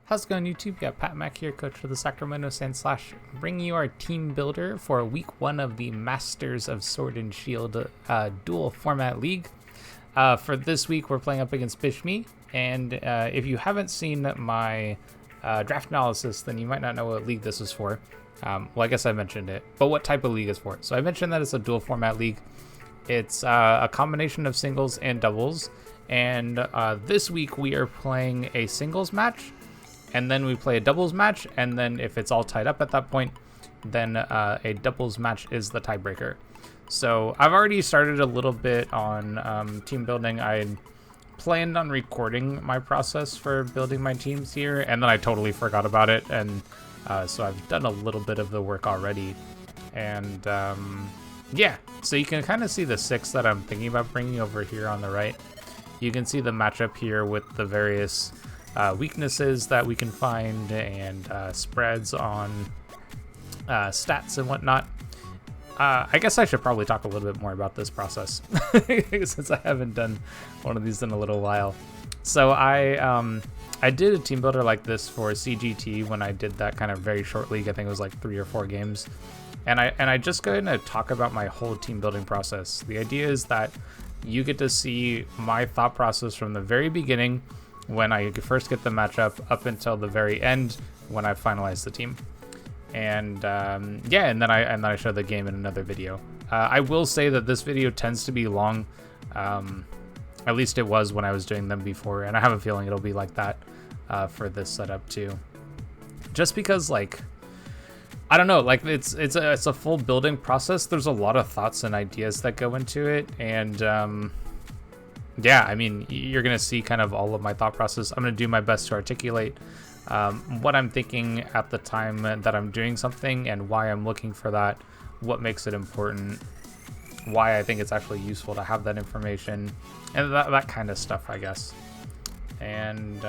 How's it going, YouTube? Yeah, Pat Mack here, coach for the Sacramento Sand Slash, bringing you our team builder for week 1 of the Masters of Sword and Shield dual format league. For this week, we're playing up against Bishmii, and if you haven't seen my draft analysis, then you might not know what league this is for. Well, I guess I mentioned it, but what type of league is for it? So I mentioned that it's a dual format league. It's a combination of singles and doubles, and this week we are playing a singles match, and then we play a doubles match, and then if it's all tied up at that point, then a doubles match is the tiebreaker. So I've already started a little bit on team building. I planned on recording my process for building my teams here, and then I totally forgot about it, and so I've done a little bit of the work already. And yeah, so you can kind of see the 6 that I'm thinking about bringing over here on the right. You can see the matchup here with the various weaknesses that we can find and spreads on stats and whatnot. I guess I should probably talk a little bit more about this process since I haven't done one of these in a little while. So I did a team builder like this for CGT when I did that kind of very short league. I think it was like 3 or 4 games. And I just going to talk about my whole team building process. The idea is that you get to see my thought process from the very beginning when I first get the matchup up until the very end when I finalize the team. And yeah, and then I show the game in another video. I will say that this video tends to be long. At least it was when I was doing them before, and I have a feeling it'll be like that for this setup too. Just because, like, I don't know, like it's a full building process. There's a lot of thoughts and ideas that go into it, and yeah, I mean, you're gonna see kind of all of my thought process. I'm gonna do my best to articulate what I'm thinking at the time that I'm doing something and why I'm looking for that, what makes it important, why I think it's actually useful to have that information, and that kind of stuff, I guess. And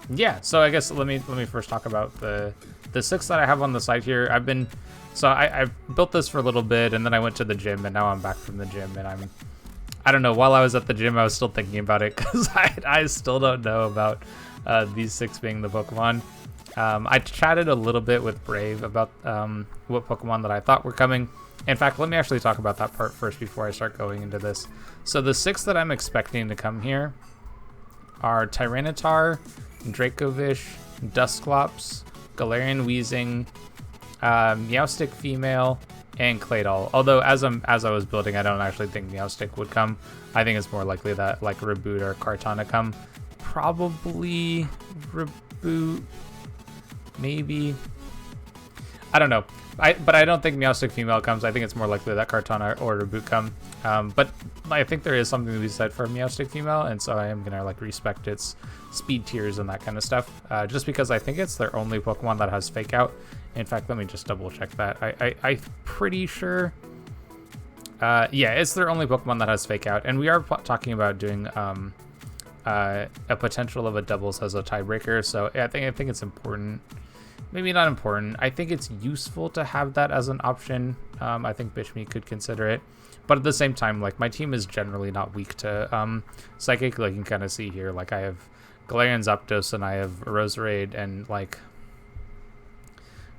yeah, so I guess let me first talk about the 6 that I have on the side here. I've built this for a little bit, and then I went to the gym, and now I'm back from the gym, and I don't know, while I was at the gym I was still thinking about it because I still don't know about these 6 being the Pokemon. I chatted a little bit with Brave about what Pokemon that I thought were coming. In fact, let me actually talk about that part first before I start going into this. So the 6 that I'm expecting to come here are Tyranitar, Dracovish, Dusclops, Galarian Weezing, Meowstic Female, and Claydol. Although as I was building, I don't actually think Meowstic would come. I think it's more likely that like Reboot or Kartana come. Probably Reboot, maybe. I don't know. But I don't think Meowstic Female comes. I think it's more likely that Kartana or Reboot come. But I think there is something to be said for Meowstic Female, and so I am gonna like respect its speed tiers and that kind of stuff. Just because I think it's their only Pokemon that has Fake Out. In fact, let me just double check that. I'm pretty sure. Yeah, it's their only Pokemon that has Fake Out, and we are talking about doing a potential of a doubles as a tiebreaker. So I think it's important. Maybe not important. I think it's useful to have that as an option. I think Bishmii could consider it. But at the same time, like, my team is generally not weak to Psychic. Like, you can kind of see here, like, I have Galarian Zapdos and I have Roserade, and, like,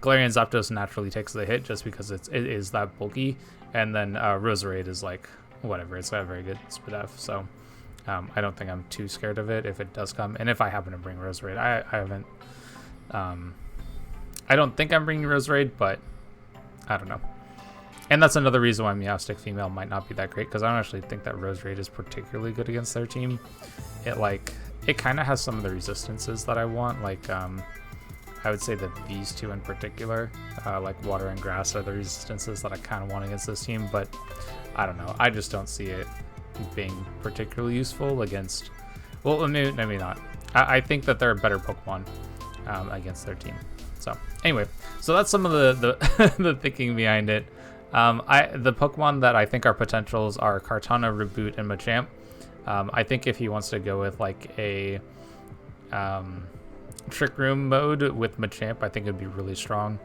Galarian Zapdos naturally takes the hit just because it is that bulky. And then Roserade is, like, whatever. It's got a very good Spadef. So I don't think I'm too scared of it if it does come. And if I happen to bring Roserade, I haven't... I don't think I'm bringing Roserade, but I don't know. And that's another reason why Meowstic Female might not be that great, because I don't actually think that Roserade is particularly good against their team. It kind of has some of the resistances that I want. Like, I would say that these 2 in particular, like Water and Grass, are the resistances that I kind of want against this team. But I don't know. I just don't see it being particularly useful against... Well, maybe not. I think that they're a better Pokemon against their team. So anyway, so that's some of the the thinking behind it. The Pokemon that I think are potentials are Kartana, Reboot, and Machamp. I think if he wants to go with like a Trick Room mode with Machamp, I think it'd be really strong.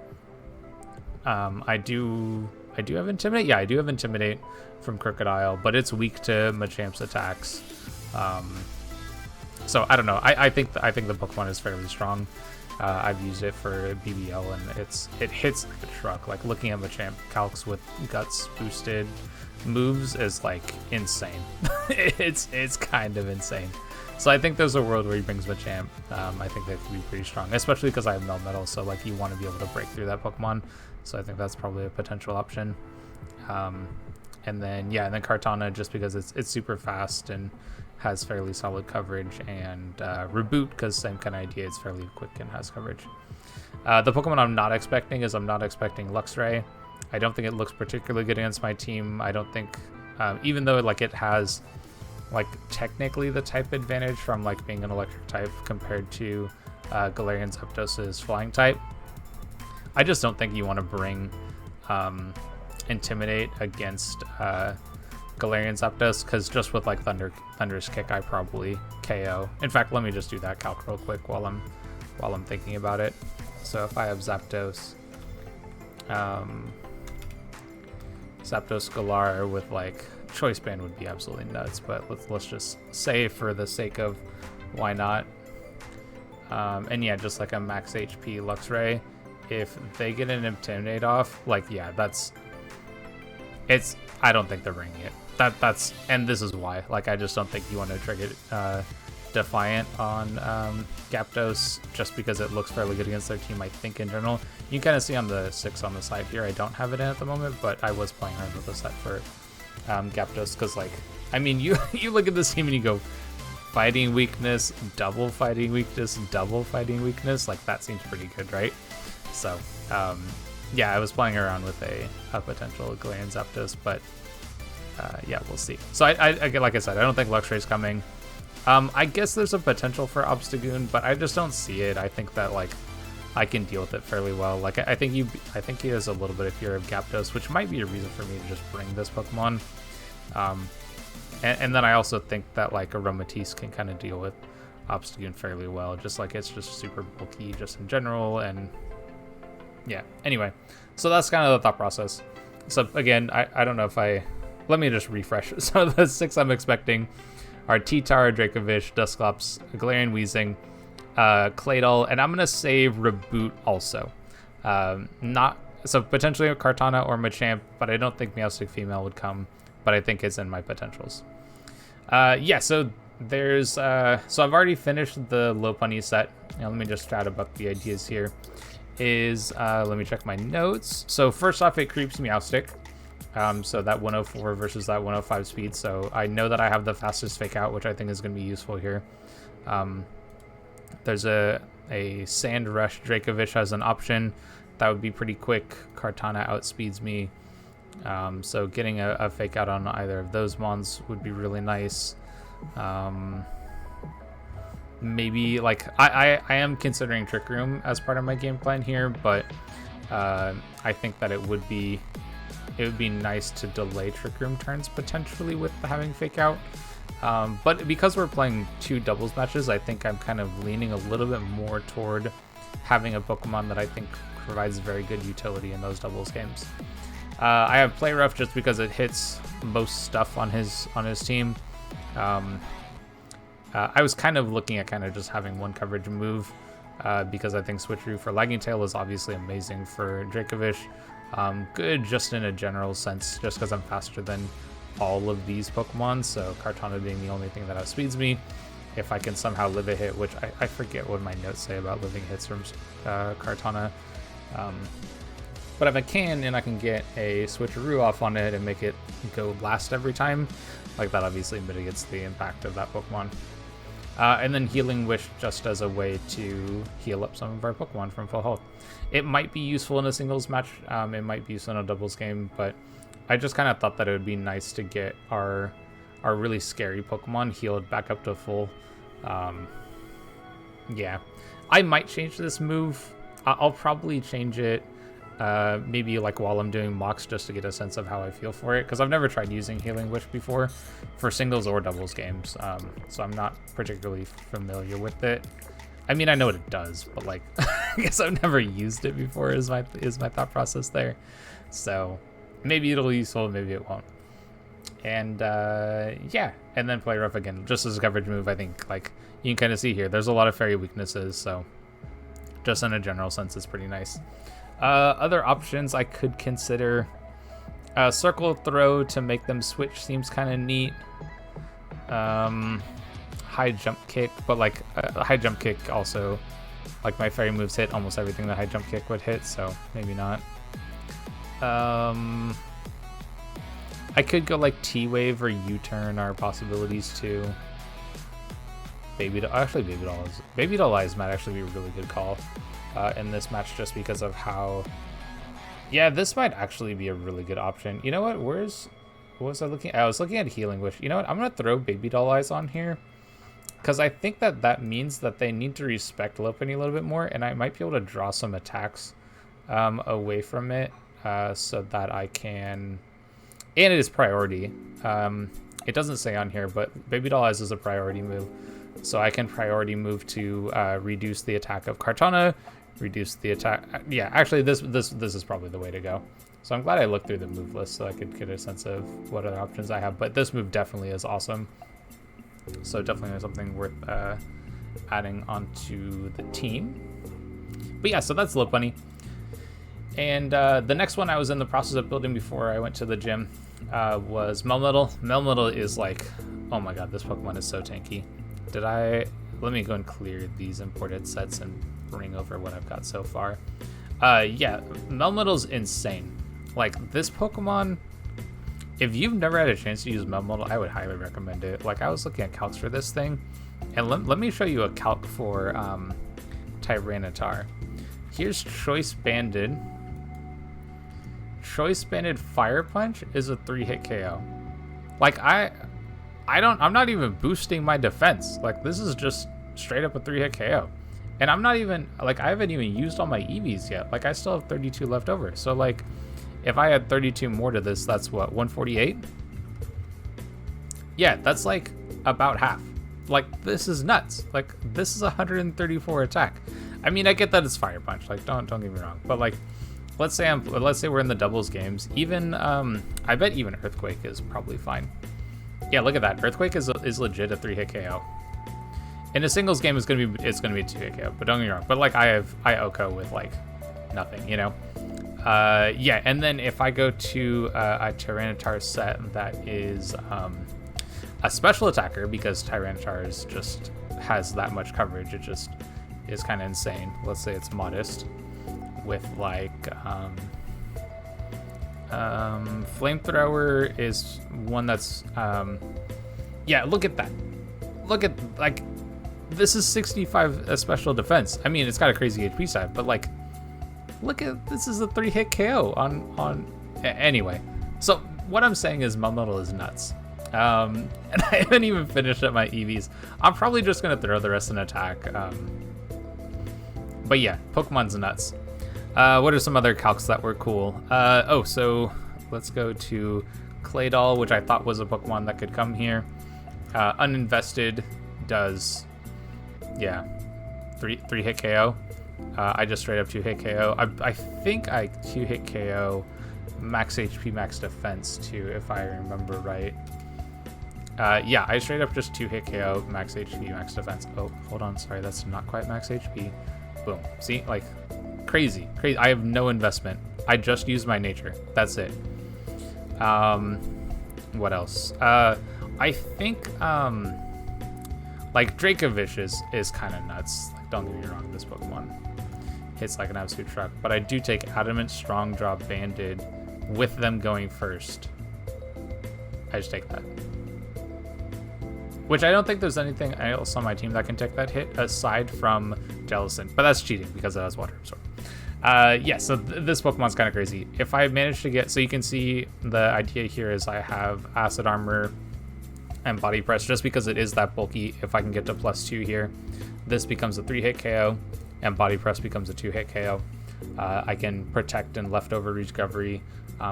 I do have Intimidate. Yeah, I do have Intimidate from Crocodile, but it's weak to Machamp's attacks. So I don't know. I think the Pokemon is fairly strong. I've used it for BBL and it hits like a truck. Like looking at Machamp calcs with Guts boosted moves is like insane. it's kind of insane. So I think there's a world where he brings Machamp. I think that could be pretty strong, especially because I have Melmetal. So like you want to be able to break through that Pokemon. So I think that's probably a potential option. And then Kartana, just because it's super fast and has fairly solid coverage, and Reboot because same kind of idea, it's fairly quick and has coverage. The Pokemon I'm not expecting is Luxray. I don't think it looks particularly good against my team. I don't think, even though like it has like technically the type advantage from like being an electric type compared to Galarian Zapdos's flying type, I just don't think you want to bring Intimidate against Galarian Zapdos, because just with like Thunderous Kick, I probably KO. In fact, let me just do that calc real quick while I'm thinking about it. So if I have Zapdos, Zapdos Galar with like Choice Band would be absolutely nuts, but let's just say for the sake of why not. And yeah, just like a max HP Luxray, if they get an Intimidate off, like yeah, I don't think they're bringing it. And this is why. Like I just don't think you want to trigger Defiant on Gyapdos just because it looks fairly good against their team, I think, in general. You can kind of see on the 6 on the side here, I don't have it in at the moment, but I was playing around with the set for Gyapdos because, like, I mean, you look at this team and you go, fighting weakness, double fighting weakness, double fighting weakness. Like, that seems pretty good, right? So, yeah, I was playing around with a potential Galarian Zapdos, but yeah, we'll see. So, I like I said, I don't think Luxray's coming. I guess there's a potential for Obstagoon, but I just don't see it. I think that, like, I can deal with it fairly well. Like, I think he has a little bit of fear of Gyapdos, which might be a reason for me to just bring this Pokemon. And then I also think that, like, Aromatisse can kind of deal with Obstagoon fairly well. Just, like, it's just super bulky just in general, and yeah. Anyway, so that's kind of the thought process. So, again, I don't know if let me just refresh. So the 6 I'm expecting are T-Tar, Dracovish, Dusclops, Galarian Weezing, Claydol, and I'm going to save Reboot also. So potentially a Kartana or Machamp, but I don't think Meowstic Female would come, but I think it's in my potentials. Yeah, so there's, so I've already finished the Lopunny set. Now let me just chat about the ideas here. Let me check my notes. So first off, it creeps Meowstic. So that 104 versus that 105 speed. So I know that I have the fastest fake out, which I think is going to be useful here. There's a Sand Rush. Dracovish has an option that would be pretty quick. Kartana outspeeds me. So getting a fake out on either of those mons would be really nice. Maybe like I am considering Trick Room as part of my game plan here, but I think that it would be nice to delay Trick Room turns potentially with having fake out. But because we're playing 2 doubles matches, I think I'm kind of leaning a little bit more toward having a Pokemon that I think provides very good utility in those doubles games. I have Play Rough just because it hits most stuff on his team. I was kind of looking at kind of just having one coverage move because I think Switcheroo for Lagging Tail is obviously amazing for Dracovish. Good just in a general sense, just because I'm faster than all of these Pokemon, so Kartana being the only thing that outspeeds me. If I can somehow live a hit, which I forget what my notes say about living hits from Kartana. But if I can, and I can get a Switcheroo off on it and make it go last every time, like that obviously mitigates the impact of that Pokemon. And then Healing Wish just as a way to heal up some of our Pokemon from full health. It might be useful in a singles match, it might be useful in a doubles game, but I just kind of thought that it would be nice to get our really scary Pokemon healed back up to full. Yeah, I might change this move. I'll probably change it maybe like while I'm doing mocks just to get a sense of how I feel for it, because I've never tried using Healing Wish before for singles or doubles games, so I'm not particularly familiar with it. I mean, I know what it does, but like I guess I've never used it before is my thought process there. So maybe it'll be useful, maybe it won't. And yeah, and then play rough again, just as a coverage move. I think like you can kind of see here, there's a lot of fairy weaknesses, so just in a general sense, it's pretty nice. Other options I could consider, circle throw to make them switch seems kind of neat. High jump kick, but like high jump kick also, like my fairy moves hit almost everything that high jump kick would hit, so maybe not. I could go like T-Wave or U-Turn are possibilities too. Baby Doll Eyes might actually be a really good call in this match, just because of how... Yeah, this might actually be a really good option. You know what? What was I looking at? I was looking at Healing Wish. You know what? I'm going to throw Baby Doll Eyes on here, because I think that means that they need to respect Lopunny a little bit more, and I might be able to draw some attacks away from it so that I can... And it is priority. It doesn't say on here, but Baby Doll Eyes is a priority move. So I can priority move to reduce the attack of Kartana, reduce the attack... Yeah, actually, this is probably the way to go. So I'm glad I looked through the move list so I could get a sense of what other options I have. But this move definitely is awesome. So definitely something worth adding onto the team. But yeah, so that's Lopunny. And the next one I was in the process of building before I went to the gym was Melmetal. Melmetal is like, oh my god, this Pokemon is so tanky. Let me go and clear these imported sets and bring over what I've got so far. Yeah, Melmetal's insane. Like, this Pokemon, if you've never had a chance to use Melmetal, I would highly recommend it. Like, I was looking at calcs for this thing, and let me show you a calc for Tyranitar. Here's Choice Banded. Choice Banded Fire Punch is a 3-hit KO. Like, I'm not even boosting my defense. Like, this is just straight up a 3-hit KO. And I'm not even, like, I haven't even used all my EVs yet. Like, I still have 32 left over. So, like, if I had 32 more to this, that's what, 148? Yeah, that's like about half. Like, this is nuts. Like, this is 134 attack. I mean, I get that it's Fire Punch. Like, don't get me wrong. But like, let's say we're in the doubles games. Even I bet even Earthquake is probably fine. Yeah, look at that. Earthquake is legit a 3-hit KO. In a singles game, it's gonna be a 2-hit KO. But don't get me wrong. But like, I Oko with like nothing, you know. Yeah, and then if I go to a Tyranitar set that is a special attacker, because Tyranitar just has that much coverage, it just is kind of insane. Let's say it's modest with like Flamethrower is one that's yeah, look at that. Look at, like, this is 65 special defense. I mean, it's got a crazy HP side, but like, look at, this is a 3-hit KO on anyway. So what I'm saying is Melmetal is nuts. And I haven't even finished up my EVs. I'm probably just gonna throw the rest in attack. But yeah, Pokemon's nuts. What are some other calcs that were cool? Oh, so let's go to Claydol, which I thought was a Pokemon that could come here. Uninvested does, yeah, 3-hit KO. I just straight up 2-hit KO. I think I 2-hit KO max HP, max defense too, if I remember right. Yeah, I straight up just 2-hit KO, max HP, max defense. Oh, hold on, sorry, that's not quite max HP. Boom. See, like, crazy. I have no investment. I just use my nature. That's it. What else? I think, like, Dracovish is kind of nuts. Like, don't get me wrong, this Pokemon hits like an absolute truck. But I do take Adamant, Strong Draw, Banded with them going first. I just take that. Which I don't think there's anything else on my team that can take that hit aside from Jellicent. But that's cheating because it has Water Absorb. Yeah, so this Pokemon's kind of crazy. If I manage to get... So you can see the idea here is I have Acid Armor and Body Press just because it is that bulky. If I can get to +2 here, this becomes a 3-hit KO and Body Press becomes a 2-hit KO. I can Protect and Leftover Recovery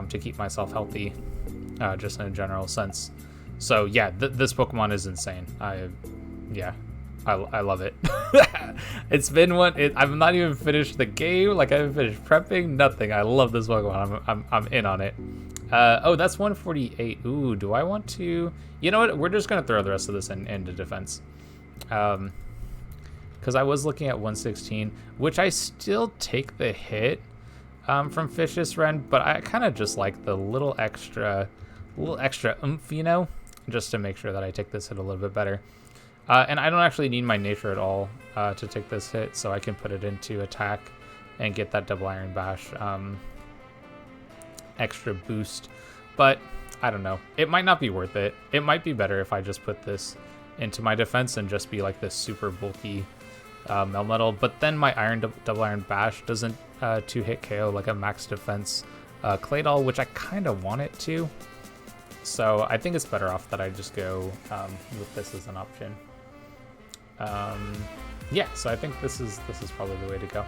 to keep myself healthy, just in a general sense. So yeah, this Pokemon is insane. I love it. It's been I've not even finished the game. Like, I haven't finished prepping, nothing. I love this Pokemon. I'm in on it. Oh, that's 148. Ooh, do I want to... You know what? We're just going to throw the rest of this into defense. Because I was looking at 116, which I still take the hit from Vicious Rend, but I kind of just like the little extra oomph, you know, just to make sure that I take this hit a little bit better. And I don't actually need my nature at all to take this hit, so I can put it into attack and get that double iron bash extra boost. But I don't know, it might not be worth it. It might be better if I just put this into my defense and just be like this super bulky Melmetal, but then my double iron bash doesn't 2-hit KO like a max defense Claydol, which I kind of want it to. So I think it's better off that I just go with this as an option. Yeah, so I think this is probably the way to go.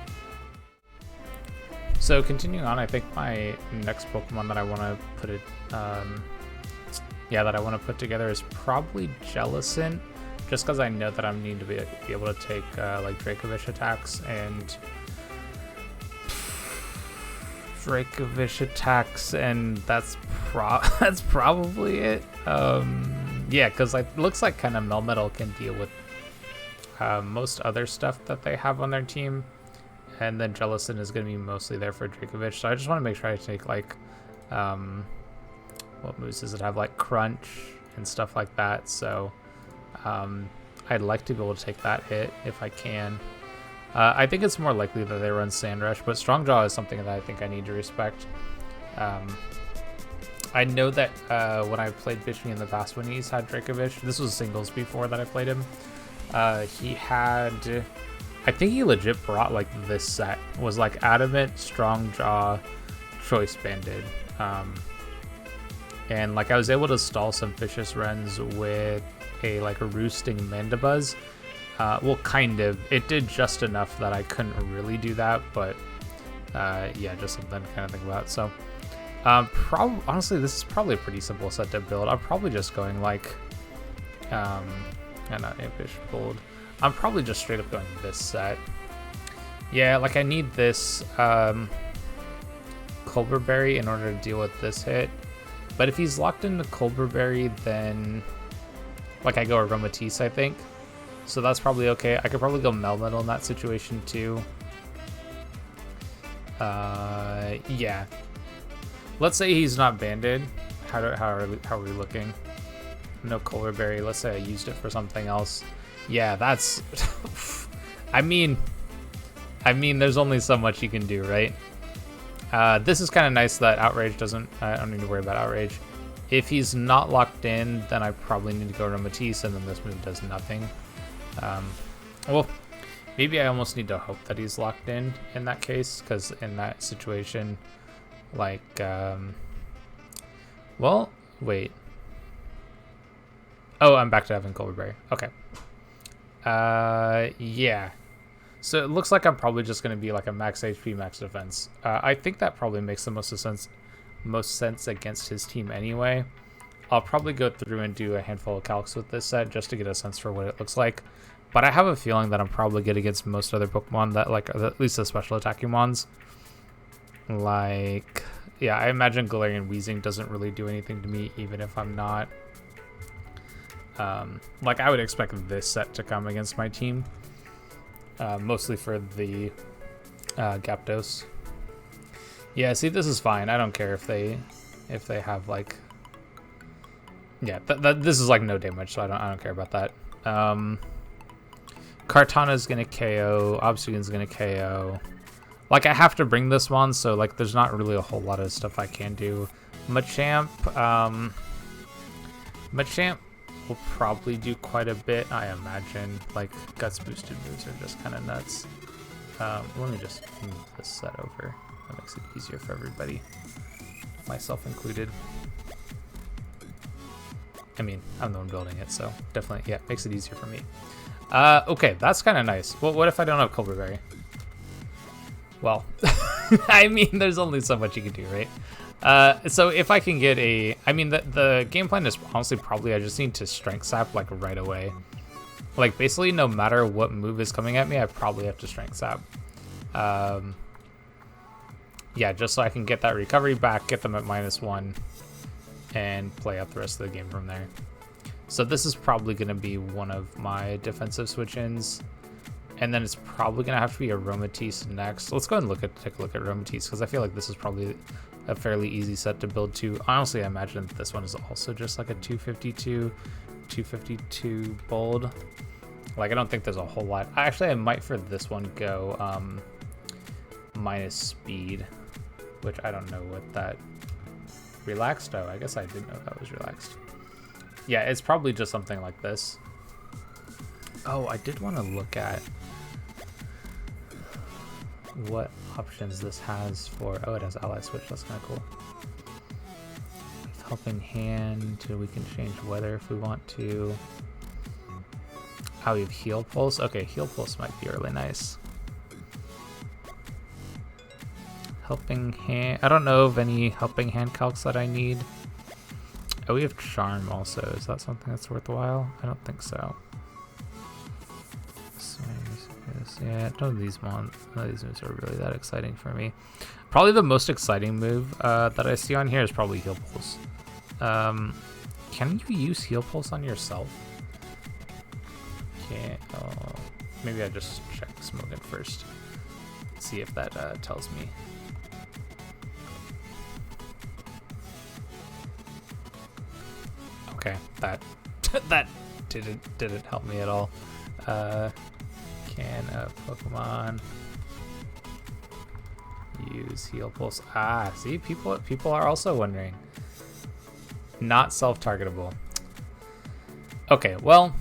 So continuing on, I think my next Pokemon that I want to put it, that I want to put together is probably Jellicent, just because I know that I need to be able to take like Dracovish attacks and that's probably it. Yeah, because it looks like kind of Melmetal can deal with most other stuff that they have on their team. And then Jellicent is going to be mostly there for Dracovish. So I just want to make sure I take, like, what moves does it have? Like, Crunch and stuff like that. So I'd like to be able to take that hit if I can. I think it's more likely that they run Sand Rush, but Strong Jaw is something that I think I need to respect. I know that when I played Bishmii in the past, when he's had Dracovish, this was singles before that I played him, he had... I think he legit brought like this set was like Adamant, Strong Jaw, Choice Banded, and like I was able to stall some Vicious Rends with a roosting Mandibuzz. Well, kind of. It did just enough that I couldn't really do that, but yeah, just something to kind of think about. So honestly, this is probably a pretty simple set to build. I'm probably just going like not Impish Bold. I'm probably just straight up going this set. Yeah, like I need this Colberberry in order to deal with this hit. But if he's locked into Colberberry, then like I go Aromatisse, I think. So that's probably okay. I could probably go Melmetal in that situation too. Yeah. Let's say he's not banded. How are we looking? No Colberberry. Let's say I used it for something else. Yeah, that's... I mean, there's only so much you can do, right? This is kind of nice that Outrage doesn't... I don't need to worry about Outrage. If he's not locked in, then I probably need to go to Matisse, and then this move does nothing. Well, maybe I almost need to hope that he's locked in that case, because in that situation, like... well, wait. Oh, I'm back to having Colberberry. Okay. Yeah. So it looks like I'm probably just going to be like a max HP, max defense. I think that probably makes the most sense against his team anyway. I'll probably go through and do a handful of calcs with this set just to get a sense for what it looks like. But I have a feeling that I'm probably good against most other Pokemon that like at least the special attacking ones. Like, yeah, I imagine Galarian Weezing doesn't really do anything to me even if I'm not. Like I would expect this set to come against my team, mostly for the Gyapdos. Yeah, see, this is fine. I don't care if they have like, yeah, this is like no damage, so I don't care about that. Kartana's gonna KO. Obsidian's gonna KO. Like I have to bring this one, so like there's not really a whole lot of stuff I can do. Machamp will probably do quite a bit, I imagine. Like guts boosted moves are just kind of nuts. Let me just move this set over. That makes it easier for everybody, myself included. I mean, I'm the one building it, so definitely, yeah, makes it easier for me. Okay, that's kind of nice. Well, what if I don't have Colberberry? Well, I mean, there's only so much you can do, right? So if I can get a... I mean, the game plan is honestly probably I just need to Strength Sap, like, right away. Like, basically, no matter what move is coming at me, I probably have to Strength Sap. Yeah, just so I can get that recovery back, get them at -1, and play out the rest of the game from there. So this is probably going to be one of my defensive switch-ins. And then it's probably going to have to be Aromatisse next. Let's go ahead and take a look at Aromatisse, because I feel like this is probably a fairly easy set to build to. Honestly, I imagine that this one is also just like a 252 bold. Like, I don't think there's a whole lot. Actually, I might for this one go minus speed, which I don't know what that... Relaxed? Oh, I guess I didn't know that was relaxed. Yeah, it's probably just something like this. Oh, I did want to look at what options this has for... Oh, it has ally switch. That's kind of cool. Helping hand. We can change weather if we want to. Oh, we have heal pulse. Okay, heal pulse might be really nice. Helping hand. I don't know of any helping hand calcs that I need. Oh, we have charm also. Is that something that's worthwhile? I don't think so. Yeah, none of these moves are really that exciting for me. Probably the most exciting move that I see on here is probably heal pulse. Can you use heal pulse on yourself? Can't. Maybe I just check Smokin first. See if that tells me. Okay, that didn't help me at all. Can a Pokemon use heal pulse? Ah, see, people are also wondering. Not self-targetable. Okay, well,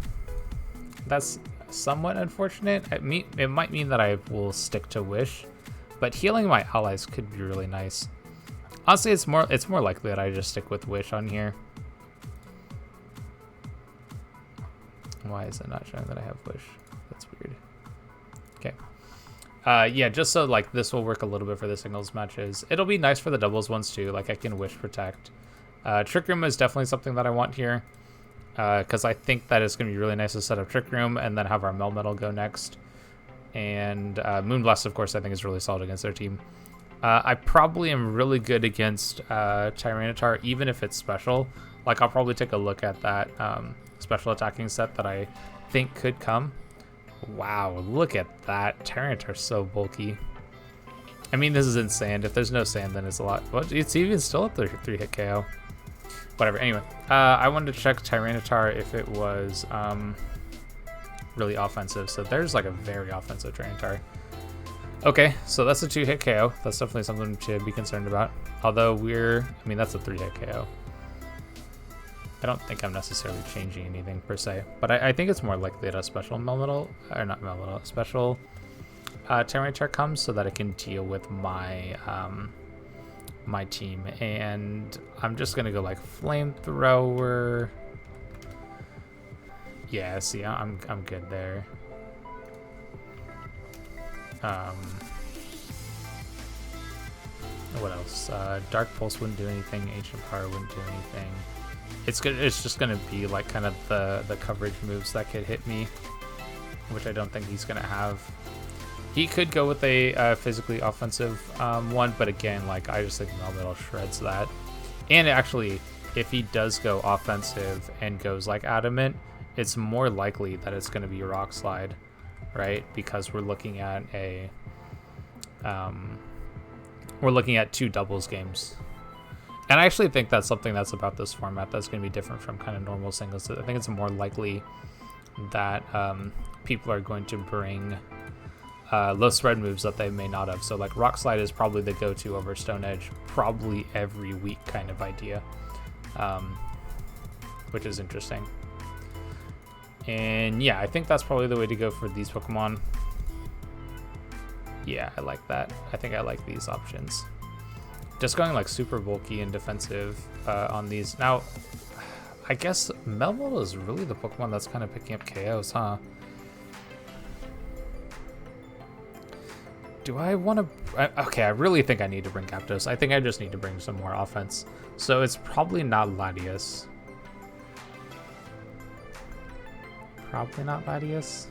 that's somewhat unfortunate. It might mean that I will stick to Wish, but healing my allies could be really nice. Honestly, it's more likely that I just stick with Wish on here. Why is it not showing that I have Wish? That's weird. Okay. Yeah, just so like this will work a little bit for the singles matches. It'll be nice for the doubles ones too. Like I can Wish Protect. Trick Room is definitely something that I want here, because I think that it's going to be really nice to set up Trick Room and then have our Melmetal go next. And Moonblast, of course, I think is really solid against their team. I probably am really good against Tyranitar, even if it's special. Like I'll probably take a look at that special attacking set that I think could come. Wow, look at that. Tyranitar's so bulky. I mean, this is in sand. If there's no sand, then it's a lot. What? It's even still at the 3-hit KO. Whatever. Anyway, I wanted to check Tyranitar if it was really offensive. So there's like a very offensive Tyranitar. Okay, so that's a 2-hit KO. That's definitely something to be concerned about. Although I mean, that's a 3-hit KO. I don't think I'm necessarily changing anything per se, but I think it's more likely that a special Melmetal, or not Melmetal, a special Tyranitar comes so that it can deal with my my team. And I'm just gonna go like Flamethrower. Yeah, see, I'm good there. What else? Dark Pulse wouldn't do anything. Ancient Power wouldn't do anything. It's good. It's just gonna be like kind of the coverage moves that could hit me, which I don't think he's gonna have. He could go with a physically offensive one, but again, like I just think Melmetal shreds that. And actually, if he does go offensive and goes like Adamant, it's more likely that it's gonna be Rock Slide, right? Because we're looking at two doubles games. And I actually think that's something that's about this format that's going to be different from kind of normal singles. I think it's more likely that people are going to bring low spread moves that they may not have. So like Rock Slide is probably the go-to over Stone Edge, probably every week kind of idea, which is interesting. And yeah, I think that's probably the way to go for these Pokemon. Yeah, I like that. I think I like these options. Just going like super bulky and defensive on these. Now, I guess Melmetal is really the Pokemon that's kind of picking up KOs, huh? Do I want to... Okay, I really think I need to bring Zapdos. I think I just need to bring some more offense. So it's probably not Latias. Probably not Latias.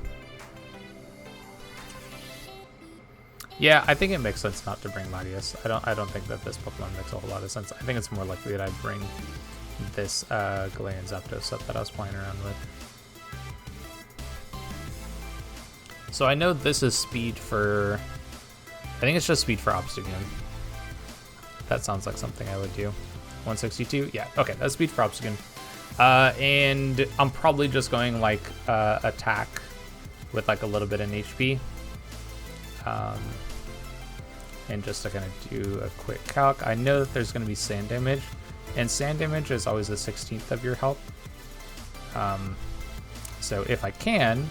Yeah, I think it makes sense not to bring Latias. I don't think that this Pokemon makes a whole lot of sense. I think it's more likely that I'd bring this Galarian Zapdos set that I was playing around with. So I know this is speed for... I think it's just speed for Obstagoon. That sounds like something I would do. 162? Yeah, okay, that's speed for Obstagoon. And I'm probably just going like attack with like a little bit in HP. And just to kind of do a quick calc, I know that there's going to be sand damage, and sand damage is always a 16th of your health. So if I can,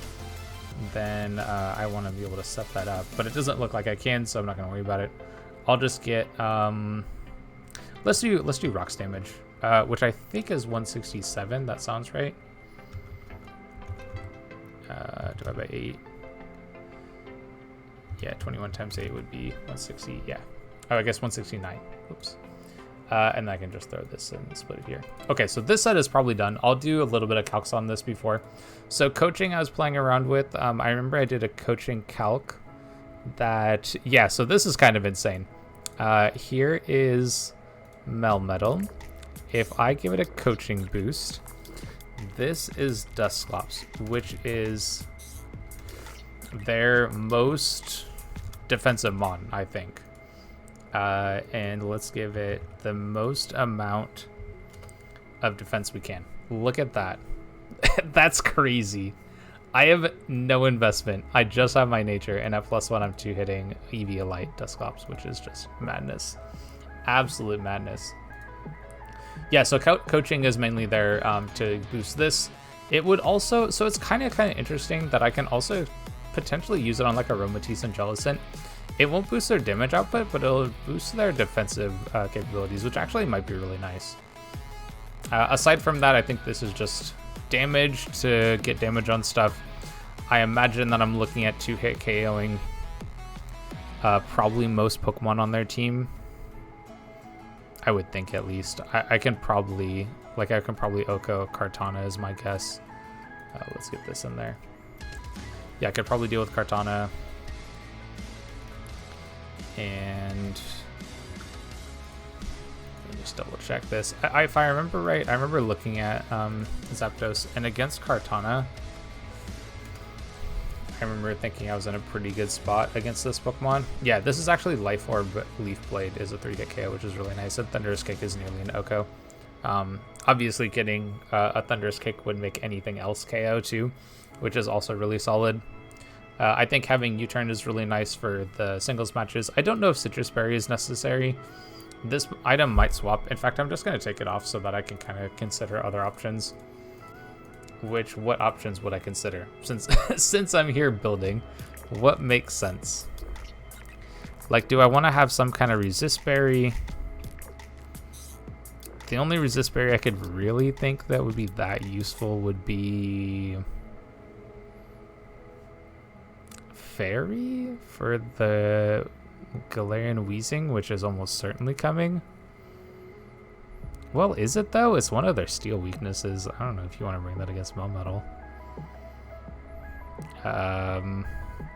then I want to be able to set that up, but it doesn't look like I can, so I'm not going to worry about it. I'll just get let's do rocks damage, which I think is 167. That sounds right. Divided by 8. Yeah, 21 times 8 would be 160. Yeah. Oh, I guess 169. Oops. And I can just throw this and split it here. Okay, so this set is probably done. I'll do a little bit of calcs on this before. So coaching I was playing around with. I remember I did a coaching calc that... Yeah, so this is kind of insane. Here is Melmetal. If I give it a coaching boost, this is Dusclops, which is their most defensive mon, I think. And let's give it the most amount of defense we can. Look at that. That's crazy. I have no investment. I just have my nature, and at +1 I'm 2-hitting Eviolite Dusclops, which is just madness. Absolute madness. Yeah, so coaching is mainly there to boost this. It would also, so it's kind of interesting that I can also potentially use it on like Aromatisse and Jellicent. It won't boost their damage output, but it'll boost their defensive capabilities, which actually might be really nice. Aside from that, I think this is just damage to get damage on stuff. I imagine that I'm looking at 2-hit KOing probably most Pokemon on their team. I would think, at least. I can probably Oko Kartana is my guess. Let's get this in there. Yeah, I could probably deal with Kartana. And let me just double check this. If I remember right, I remember looking at Zapdos, and against Kartana, I remember thinking I was in a pretty good spot against this Pokemon. Yeah, this is actually Life Orb Leaf Blade is a 3-hit KO, which is really nice. And Thunderous Kick is nearly an Oko. Obviously, getting a Thunderous Kick would make anything else KO too, which is also really solid. I think having U-Turn is really nice for the singles matches. I don't know if Citrus Berry is necessary. This item might swap. In fact, I'm just going to take it off so that I can kind of consider other options. What options would I consider? Since I'm here building, what makes sense? Like, do I want to have some kind of Resist Berry? The only Resist Berry I could really think that would be that useful would be Fairy for the Galarian Weezing, which is almost certainly coming. Well, is it though? It's one of their steel weaknesses. I don't know if you want to bring that against Melmetal.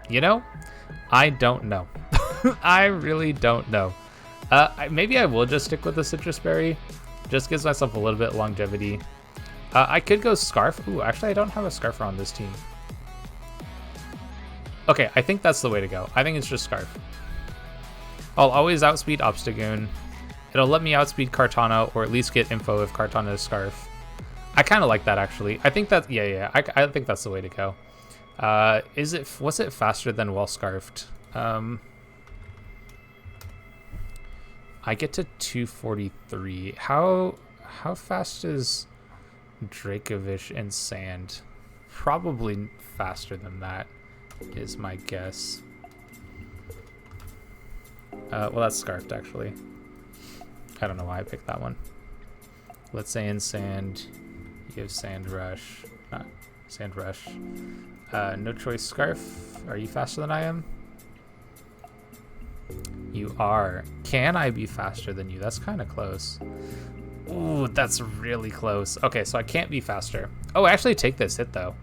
You know, I don't know. I really don't know. Maybe I will just stick with the Citrus Berry. Just gives myself a little bit of longevity. I could go Scarf. Ooh, actually, I don't have a Scarfer on this team. Okay, I think that's the way to go. I think it's just Scarf. I'll always outspeed Obstagoon. It'll let me outspeed Kartana, or at least get info if Kartana is Scarf. I kind of like that, actually. I think that, yeah, I think that's the way to go. Was it faster than Well Scarfed? I get to 243. How fast is Dracovish in Sand? Probably faster than that, is my guess. Well, that's Scarfed, actually. I don't know why I picked that one. Let's say in Sand, you have Sand Rush. Not Sand Rush. No Choice Scarf. Are you faster than I am? You are. Can I be faster than you? That's kind of close. Ooh, that's really close. Okay, so I can't be faster. Oh, actually take this hit, though.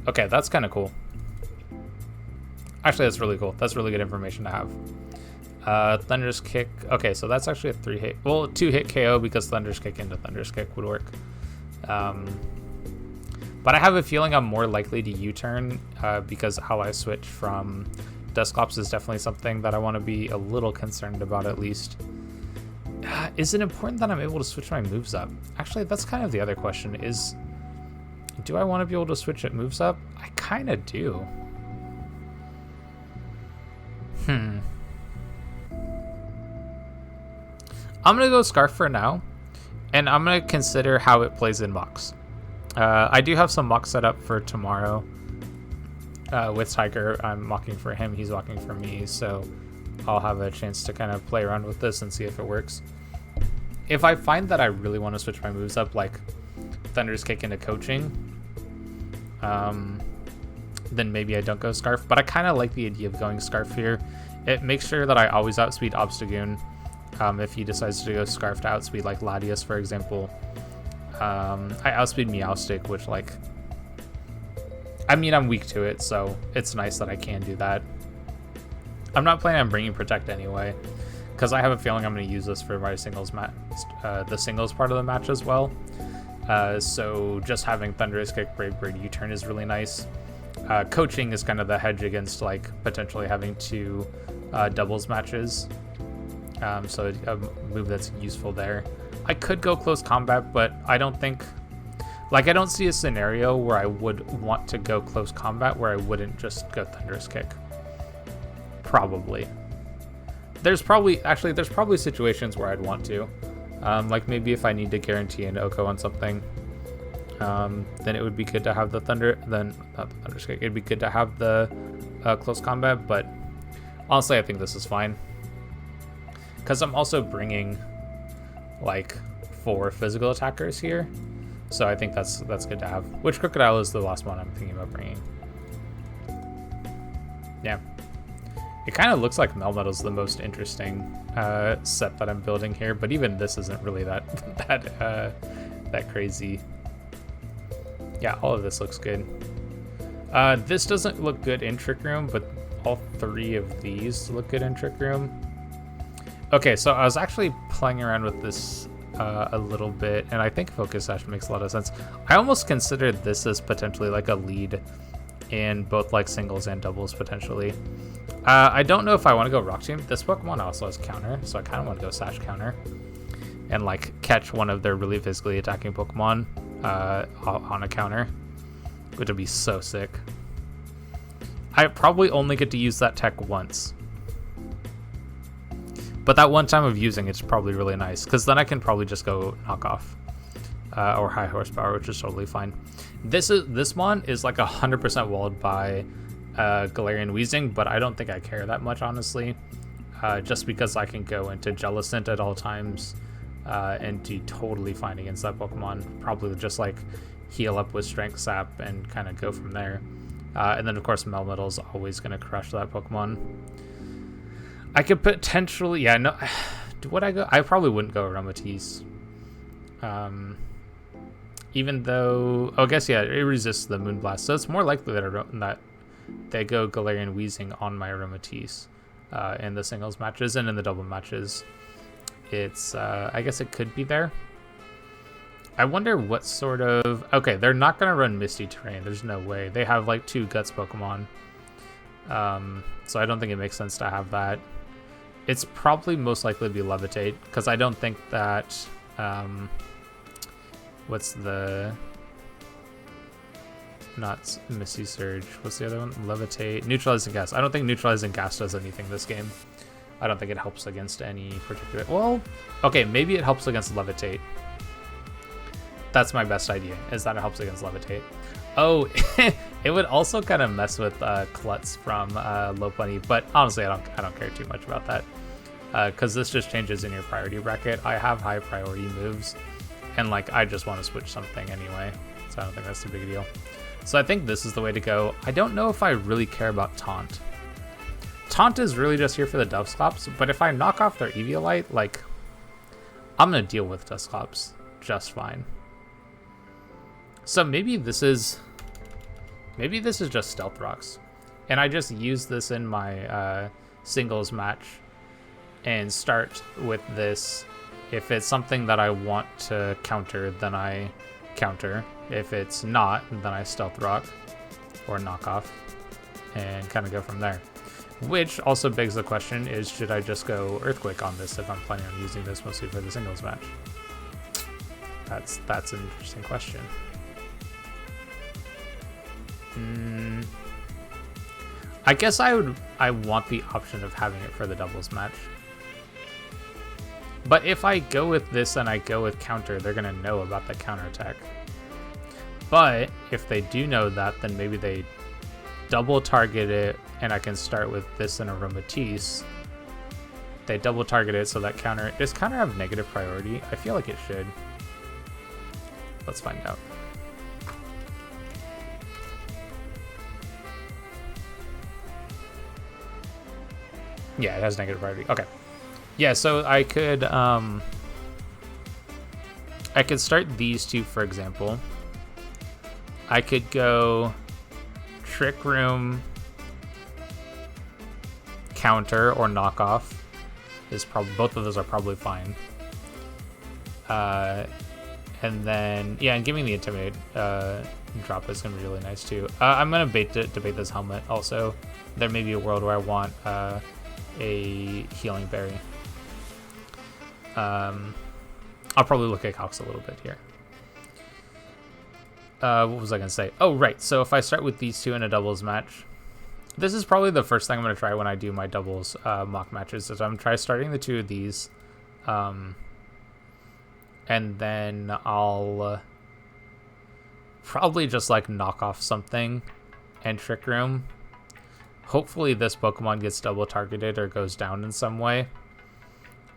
Okay, that's kind of cool. Actually, that's really cool. That's really good information to have. Thunderous Kick. Okay, so that's actually a 3-hit. Well, 2-hit KO because Thunderous Kick into Thunderous Kick would work. But I have a feeling I'm more likely to U-turn because how I switch from Dusclops is definitely something that I want to be a little concerned about at least. Is it important that I'm able to switch my moves up? Actually, that's kind of the other question is, do I want to be able to switch it moves up? I kind of do. I'm going to go Scarf for now, and I'm going to consider how it plays in mocks. I do have some mocks set up for tomorrow with Tiger. I'm mocking for him, he's mocking for me, so I'll have a chance to kind of play around with this and see if it works. If I find that I really want to switch my moves up, like Thunderous Kick into Coaching, then maybe I don't go Scarf, but I kind of like the idea of going Scarf here. It makes sure that I always outspeed Obstagoon. If he decides to go Scarf to outspeed, like Latias, for example. I outspeed Meowstic, which, like, I mean, I'm weak to it, so it's nice that I can do that. I'm not planning on bringing Protect anyway, because I have a feeling I'm going to use this for my singles match, the singles part of the match as well. So just having Thunderous Kick, Brave Bird, U-turn is really nice. Coaching is kind of the hedge against, like, potentially having two doubles matches. So a move that's useful there. I could go close combat, but I don't think, like, I don't see a scenario where I would want to go close combat where I wouldn't just go Thunderous Kick. Probably. There's probably situations where I'd want to. Like maybe if I need to guarantee an Oko on something, then it would be good to have the not the Thunderous Kick. It'd be good to have the close combat, but honestly, I think this is fine. Because I'm also bringing like 4 physical attackers here, so I think that's good to have. Which Crocodile is the last one I'm thinking about bringing. Yeah, it kind of looks like Melmetal's the most interesting set that I'm building here, but even this isn't really that crazy. Yeah, all of this looks good. This doesn't look good in Trick Room, but all 3 of these look good in Trick Room. Okay, so I was actually playing around with this a little bit, and I think Focus Sash makes a lot of sense. I almost considered this as potentially like a lead in both like singles and doubles potentially. I don't know if I want to go Rock Tomb. This Pokemon also has counter, so I kind of want to go Sash counter and like catch one of their really physically attacking Pokemon on a counter, which would be so sick. I probably only get to use that tech once. But that one time of using it's probably really nice, because then I can probably just go Knockoff or High Horsepower, which is totally fine. This one is like 100% walled by Galarian Weezing, but I don't think I care that much, honestly, just because I can go into Jellicent at all times and do totally fine against that Pokemon. Probably just like heal up with Strength Sap and kind of go from there. And then, of course, Melmetal is always going to crush that Pokemon. I could potentially, yeah, no, would I go? I probably wouldn't go Aromatisse. Even though, I guess, yeah, it resists the Moonblast, so it's more likely that they go Galarian Weezing on my Aromatisse in the singles matches, and in the double matches, it's, I guess it could be there. I wonder what sort of, okay, they're not going to run Misty Terrain, there's no way. They have like 2 Guts Pokemon, so I don't think it makes sense to have that. It's probably most likely to be Levitate, because I don't think that, what's the, not Misty Surge, what's the other one? Levitate, Neutralizing Gas. I don't think Neutralizing Gas does anything this game. I don't think it helps against any particular, well, okay, maybe it helps against Levitate. That's my best idea, is that it helps against Levitate. Oh, it would also kind of mess with Klutz from Lopunny, but honestly, I don't care too much about that, because this just changes in your priority bracket. I have high priority moves, and like I just want to switch something anyway, so I don't think that's a big deal. So I think this is the way to go. I don't know if I really care about Taunt. Taunt is really just here for the Dusclops, but if I knock off their Eviolite, like, I'm gonna deal with Dusclops just fine. So maybe this is just Stealth Rocks. and I just use this in my singles match and start with this. If it's something that I want to counter, then I counter. If it's not, then I stealth rock or knock off and kind of go from there. Which also begs the question is, should I just go Earthquake on this if I'm planning on using this mostly for the singles match? That's an interesting question. I guess I want the option of having it for the doubles match. But if I go with this and I go with counter, they're going to know about the counterattack. But if they do know that, then maybe they double target it and I can start with this and Aromatisse. They double target it so that counter... Does counter have negative priority? I feel like it should. Let's find out. Yeah, it has negative priority. Okay. Yeah, so I could start these two, for example. I could go Trick Room, counter, or knockoff. Is probably both of those are probably fine. And then yeah, and giving the Intimidate drop is gonna be really nice too. I'm gonna debate this helmet also. There may be a world where I want a healing berry. I'll probably look at Cox a little bit here. What was I gonna say? Oh, right. So if I start with these two in a doubles match, this is probably the first thing I'm gonna try when I do my doubles mock matches. Is I'm gonna try starting the two of these, and then I'll probably just like knock off something and Trick Room. Hopefully this Pokemon gets double targeted or goes down in some way.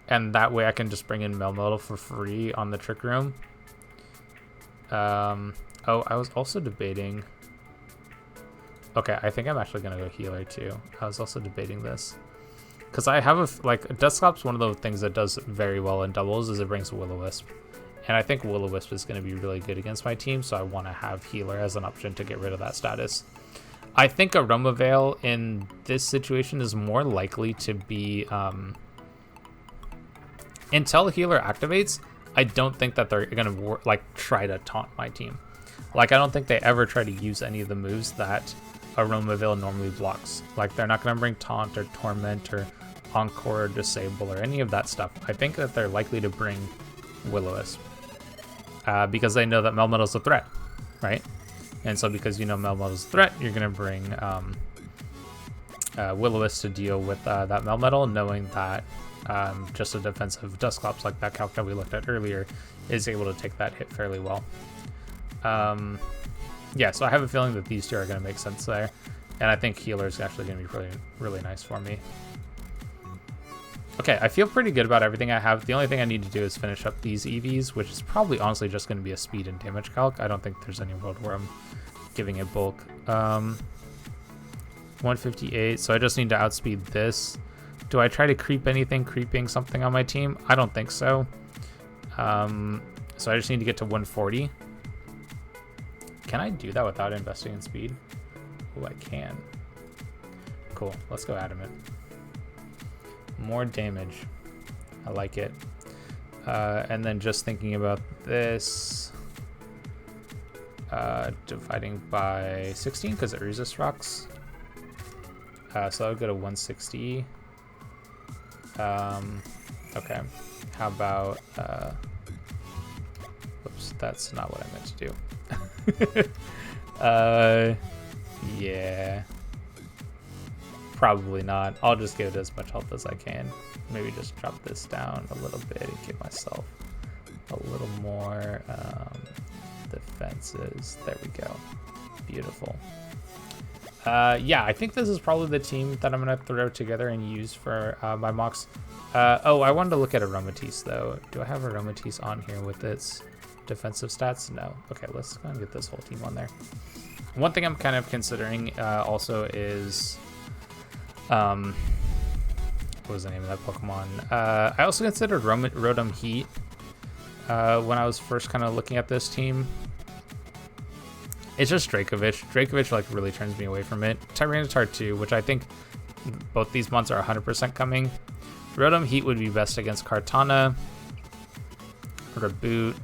And that way I can just bring in Melmetal for free on the Trick Room. Oh, I was also debating... Okay, I think I'm actually going to go Healer too. I was also debating this. Because I have Dusclops, one of the things that does very well in doubles is it brings Will-O-Wisp. And I think Will-O-Wisp is going to be really good against my team, so I want to have Healer as an option to get rid of that status. I think Aroma Veil in this situation is more likely to be... until Healer activates, I don't think that they're going to try to taunt my team. I don't think they ever try to use any of the moves that Aroma Veil normally blocks. They're not going to bring Taunt or Torment or Encore or Disable or any of that stuff. I think that they're likely to bring Will-O-Wisp because they know that Melmetal's a threat, right? And so because you know Melmetal's a threat, you're going to bring Will-O-Wisp to deal with that Melmetal, knowing that just a defensive Dusclops like that calc that we looked at earlier is able to take that hit fairly well. Yeah, so I have a feeling that these two are going to make sense there, and I think Healer is actually going to be really, really nice for me. Okay, I feel pretty good about everything I have. The only thing I need to do is finish up these EVs, which is probably honestly just going to be a speed and damage calc. I don't think there's any world where I'm giving it bulk. 158, so I just need to outspeed this. Do I try to creep anything, creeping something on my team? I don't think so. So I just need to get to 140. Can I do that without investing in speed? Oh, I can. Cool, let's go Adamant. More damage. I like it. And then just thinking about this, dividing by 16 because it resists rocks. So I would go to 160. Okay, how about whoops, that's not what I meant to do. Yeah, probably not. I'll just give it as much health as I can. Maybe just drop this down a little bit and give myself a little more defenses. There we go. Beautiful. Yeah, I think this is probably the team that I'm going to throw together and use for my mocks. Oh, I wanted to look at Aromatisse, though. Do I have Aromatisse on here with its defensive stats? No. Okay, let's go and get this whole team on there. One thing I'm kind of considering also is... what was the name of that Pokemon? I also considered Rotom Heat when I was first kind of looking at this team. It's just Drakovich. Drakovich like really turns me away from it. Tyranitar 2, which I think both these mons are 100% coming. Rotom Heat would be best against Kartana. Reboot.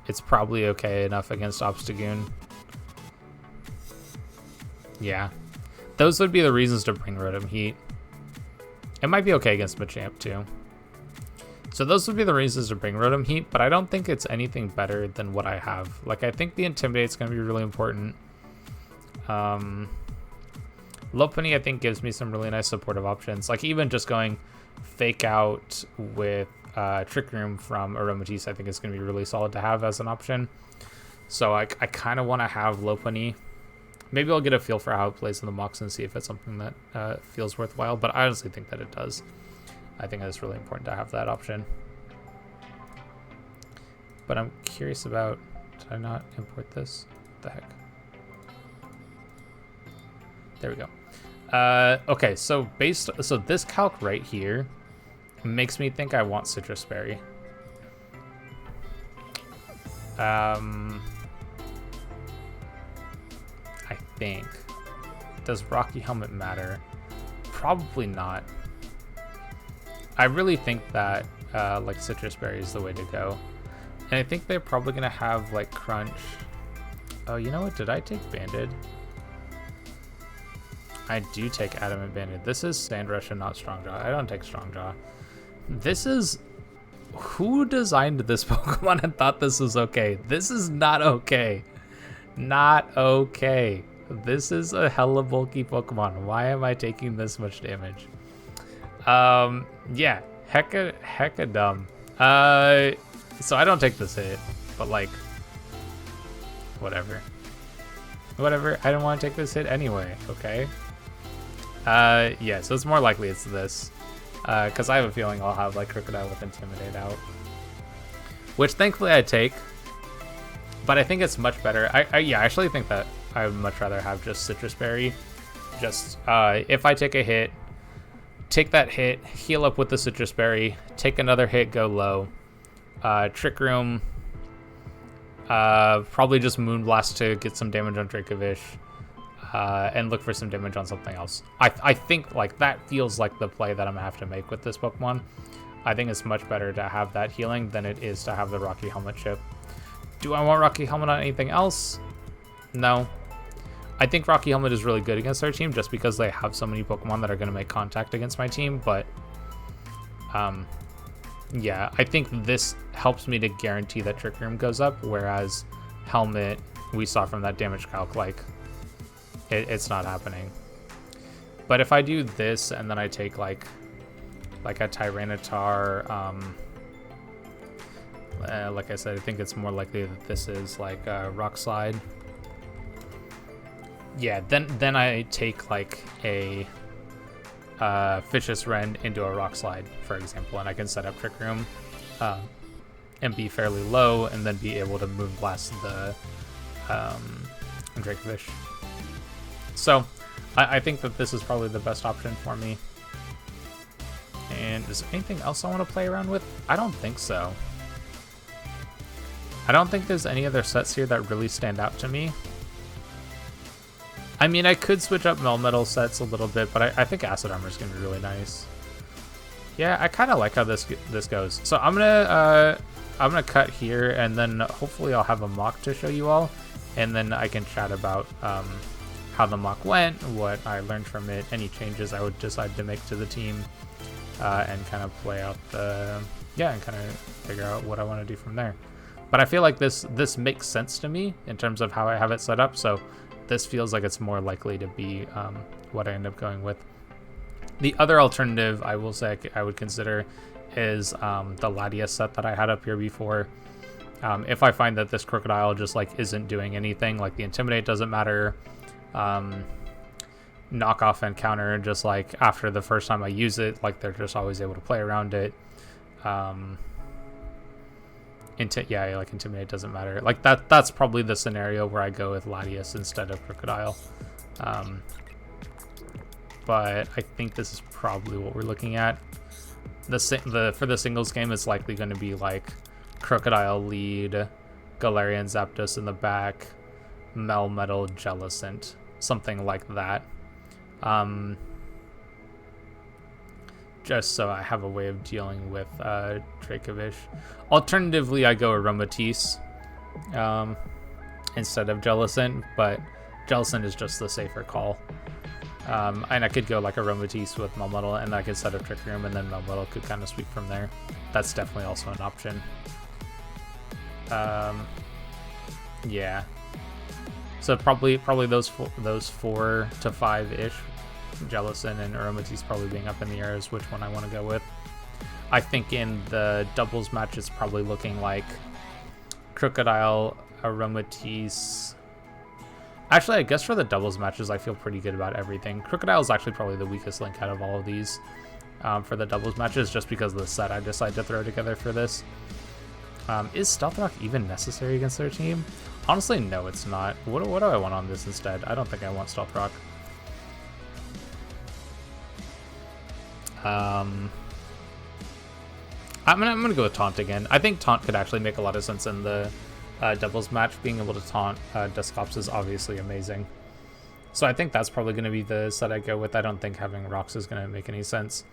It's probably okay enough against Obstagoon. Yeah. Those would be the reasons to bring Rotom Heat. It might be okay against Machamp too. So those would be the reasons to bring Rotom Heat, but I don't think it's anything better than what I have. Like, I think the Intimidate's going to be really important. Lopunny, I think, gives me some really nice supportive options. Like, even just going Fake Out with Trick Room from Aromatisse, I think is going to be really solid to have as an option. So I kind of want to have Lopunny. Maybe I'll get a feel for how it plays in the mocks and see if it's something that feels worthwhile, but I honestly think that it does. I think it's really important to have that option. But I'm curious about, did I not import this? What the heck? There we go. Okay, so this calc right here makes me think I want Citrus Berry. I think. Does Rocky Helmet matter? Probably not. I really think that like Citrus Berry is the way to go. And I think they're probably going to have like Crunch. Oh, you know what? Did I take Banded? I do take Adamant Banded. This is Sand Rush and not Strong Jaw. I don't take Strong Jaw. This is... Who designed this Pokemon and thought this was okay? This is not okay. Not okay. This is a hella bulky Pokemon. Why am I taking this much damage? Yeah, hecka dumb. So I don't take this hit, but like, whatever. I don't want to take this hit anyway, okay? Yeah, so it's more likely it's this. Because I have a feeling I'll have like Crocodile with Intimidate out. Which thankfully I take. But I think it's much better. I actually think that I would much rather have just Citrus Berry. Just, if I take a hit, take that hit, heal up with the Citrus Berry, take another hit, go low. Trick Room. Probably just Moonblast to get some damage on Dracovish. And look for some damage on something else. I think like that feels like the play that I'm gonna have to make with this Pokemon. I think it's much better to have that healing than it is to have the Rocky Helmet chip. Do I want Rocky Helmet on anything else? No. I think Rocky Helmet is really good against our team just because they have so many Pokemon that are gonna make contact against my team, but yeah, I think this helps me to guarantee that Trick Room goes up, whereas Helmet, we saw from that damage calc, like, it's not happening. But if I do this and then I take like a Tyranitar, like I said, I think it's more likely that this is like a Rock Slide. Yeah, then I take like a Vicious Rend into a Rock Slide, for example, and I can set up Trick Room and be fairly low, and then be able to Moonblast the Dracovish. So, I think that this is probably the best option for me. And is there anything else I want to play around with? I don't think so. I don't think there's any other sets here that really stand out to me. I mean, I could switch up Melmetal sets a little bit, but I think Acid Armor is going to be really nice. Yeah, I kind of like how this goes. So I'm gonna cut here, and then hopefully I'll have a mock to show you all, and then I can chat about how the mock went, what I learned from it, any changes I would decide to make to the team, and kind of play out and kind of figure out what I want to do from there. But I feel like this makes sense to me in terms of how I have it set up, so this feels like it's more likely to be what I end up going with. The other alternative I will say I would consider is the Latias set that I had up here before. If I find that this Crocodile just like isn't doing anything, like the Intimidate doesn't matter, knockoff and counter, just like after the first time I use it, like they're just always able to play around it. Like Intimidate doesn't matter. Like that's probably the scenario where I go with Latias instead of Crocodile. But I think this is probably what we're looking at. For the singles game, it's likely going to be like Crocodile lead, Galarian Zapdos in the back, Melmetal Jellicent, something like that. Just so I have a way of dealing with Dracovish. Alternatively, I go Aromatisse instead of Jellicent, but Jellicent is just the safer call. And I could go like Aromatisse with Melmetal, and I could set up Trick Room, and then Melmetal could kind of sweep from there. That's definitely also an option. Yeah. So probably those 4 to 5-ish. Jellicent and Aromatisse probably being up in the air is which one I want to go with. I think in the doubles match it's probably looking like Crocodile, Aromatisse. Actually, I guess for the doubles matches I feel pretty good about everything. Crocodile is actually probably the weakest link out of all of these for the doubles matches, just because of the set I decided to throw together for this. Is Stealth Rock even necessary against their team? Honestly, no, it's not. What do I want on this instead? I don't think I want Stealth Rock. I'm gonna go with Taunt again. I think Taunt could actually make a lot of sense in the doubles match. Being able to taunt Dusclops is obviously amazing. So I think that's probably going to be the set I go with. I don't think having Rocks is going to make any sense.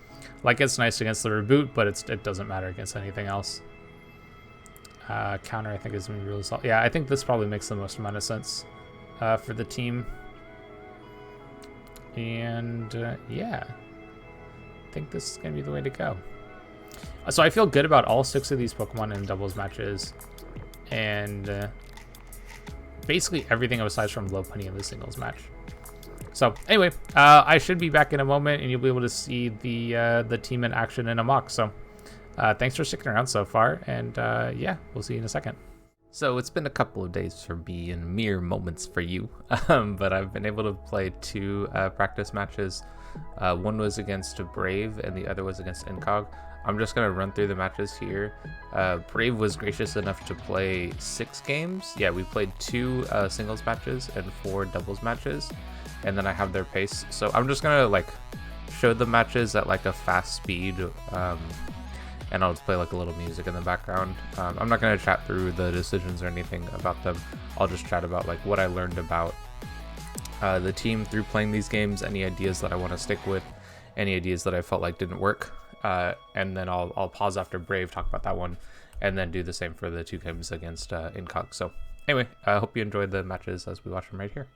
Like, it's nice against the reboot, but it doesn't matter against anything else. Counter, I think, is going to be really solid. Yeah, I think this probably makes the most amount of sense for the team. And yeah, I think this is going to be the way to go. So I feel good about all 6 of these Pokemon in doubles matches. And basically everything besides from Lopunny in the singles match. So anyway, I should be back in a moment, and you'll be able to see the team in action in a mock. So thanks for sticking around so far, and yeah, we'll see you in a second. So it's been a couple of days for me and mere moments for you, but I've been able to play 2 practice matches. One was against Brave, and the other was against Incog. I'm just going to run through the matches here. Brave was gracious enough to play 6 games. Yeah, we played 2 singles matches and 4 doubles matches, and then I have their pace. So I'm just going to like show the matches at like a fast speed, and I'll just play like a little music in the background. I'm not going to chat through the decisions or anything about them. I'll just chat about like what I learned about the team through playing these games, any ideas that I want to stick with, any ideas that I felt like didn't work. And then I'll pause after Brave, talk about that one, and then do the same for the 2 games against Incog. So anyway, I hope you enjoyed the matches as we watch them right here.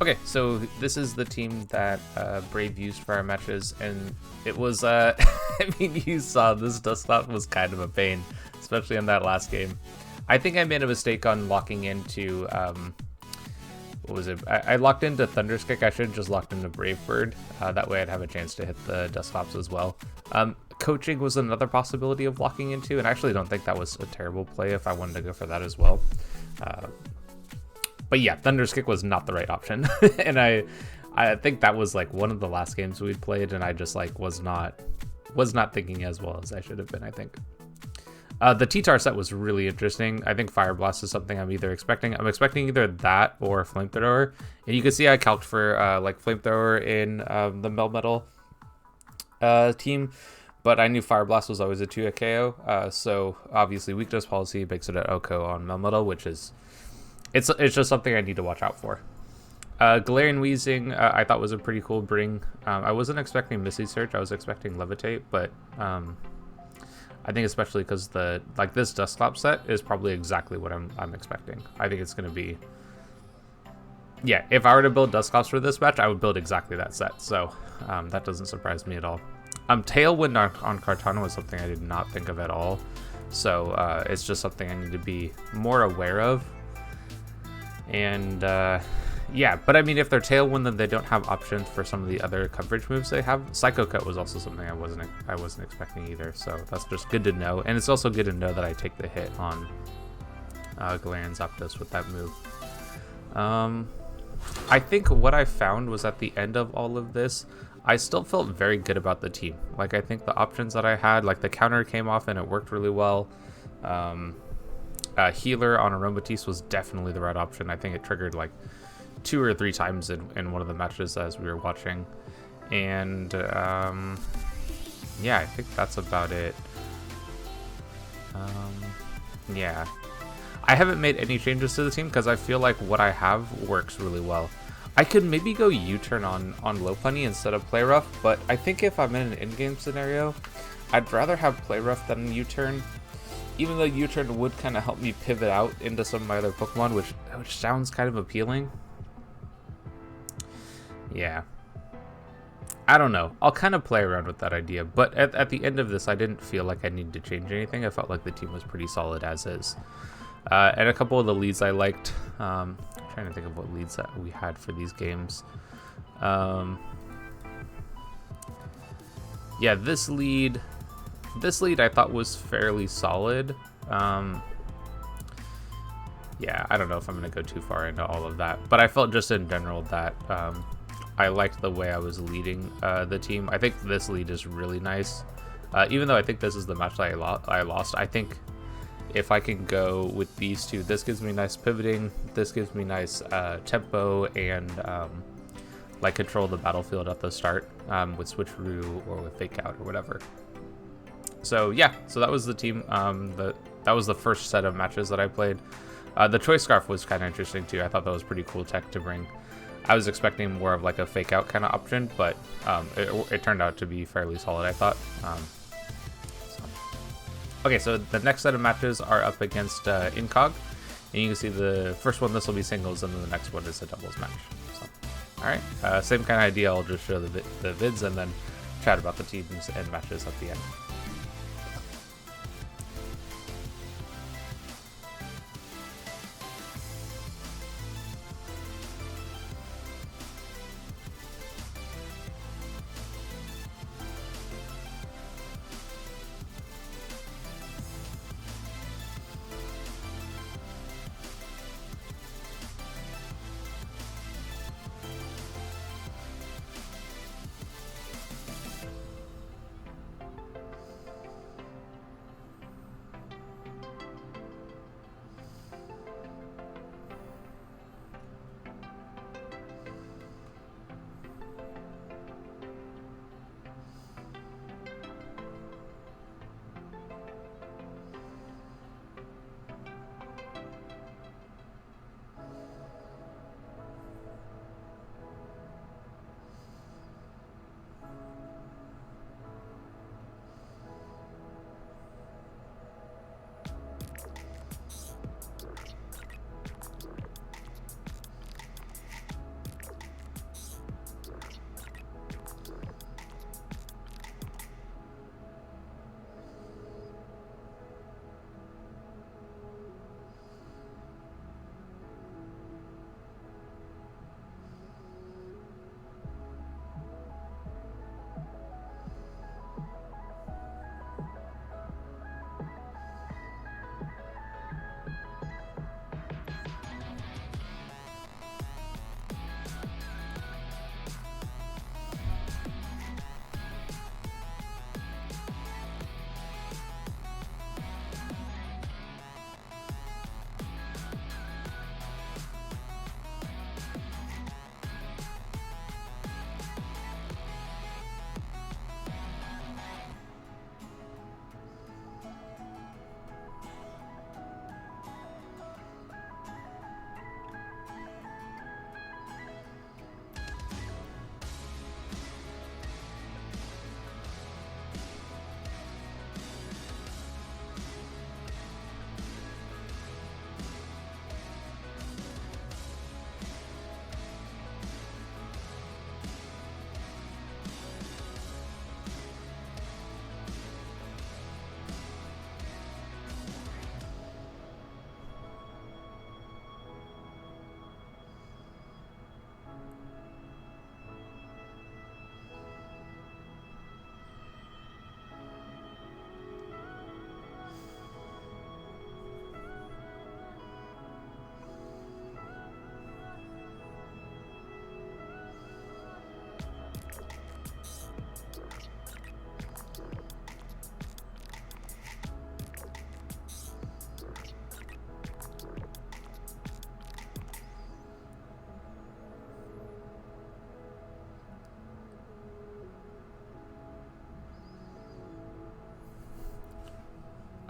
Okay, so this is the team that Brave used for our matches, and it was, I mean, you saw this Dustcloud was kind of a pain, especially in that last game. I think I made a mistake on locking into, what was it? I locked into Thunder's Kick. I should have just locked into Brave Bird. That way I'd have a chance to hit the Dustclops as well. Coaching was another possibility of locking into, and I actually don't think that was a terrible play if I wanted to go for that as well. But yeah, Thunder's Kick was not the right option. And I think that was like one of the last games we'd played, and I just like was not thinking as well as I should have been, I think. The T-Tar set was really interesting. I think Fire Blast is something I'm expecting either that or Flamethrower. And you can see I calced for like Flamethrower in the Melmetal team, but I knew Fire Blast was always a 2-hit KO. So obviously Weakness Policy makes it an OHKO on Melmetal, which is it's just something I need to watch out for. Galarian Wheezing I thought was a pretty cool bring. I wasn't expecting Misty Search. I was expecting Levitate, but I think especially because this Dustclop set is probably exactly what I'm expecting. I think it's going to be... Yeah, if I were to build Dustclops for this match, I would build exactly that set. So that doesn't surprise me at all. Tailwind on Kartana was something I did not think of at all. So it's just something I need to be more aware of. And yeah, but I mean, if they're Tailwind, then they don't have options for some of the other coverage moves they have. Psycho Cut was also something I wasn't expecting either, so that's just good to know. And it's also good to know that I take the hit on Galarian Zapdos with that move. I think what I found was at the end of all of this, I still felt very good about the team. Like, I think the options that I had, like the counter came off and it worked really well. Healer on Aromatisse was definitely the right option. I think it triggered like 2 or 3 times in one of the matches as we were watching. And yeah, I think that's about it. Yeah, I haven't made any changes to the team because I feel like what I have works really well. I could maybe go U-turn on Lopunny instead of Play Rough, but I think if I'm in an in-game scenario, I'd rather have Play Rough than U-turn. Even though U-turn would kind of help me pivot out into some of my other Pokemon, which sounds kind of appealing. Yeah. I don't know. I'll kind of play around with that idea, but at the end of this, I didn't feel like I needed to change anything. I felt like the team was pretty solid as is. And a couple of the leads I liked. I'm trying to think of what leads that we had for these games. Yeah, this lead I thought was fairly solid. Yeah, I don't know if I'm going to go too far into all of that, but I felt just in general that I liked the way I was leading the team. I think this lead is really nice. Even though I think this is the match that I lost, I think if I can go with these two, this gives me nice pivoting, this gives me nice tempo, and like control the battlefield at the start with Switcheroo or with Fake Out or whatever. So yeah, so that was the team. That was the first set of matches that I played. The Choice Scarf was kind of interesting too. I thought that was pretty cool tech to bring. I was expecting more of like a Fake Out kind of option, but it turned out to be fairly solid, I thought. Okay, so the next set of matches are up against Incog, and you can see the first one, this will be singles, and then the next one is a doubles match. So, all right, same kind of idea. I'll just show the vids and then chat about the teams and matches at the end.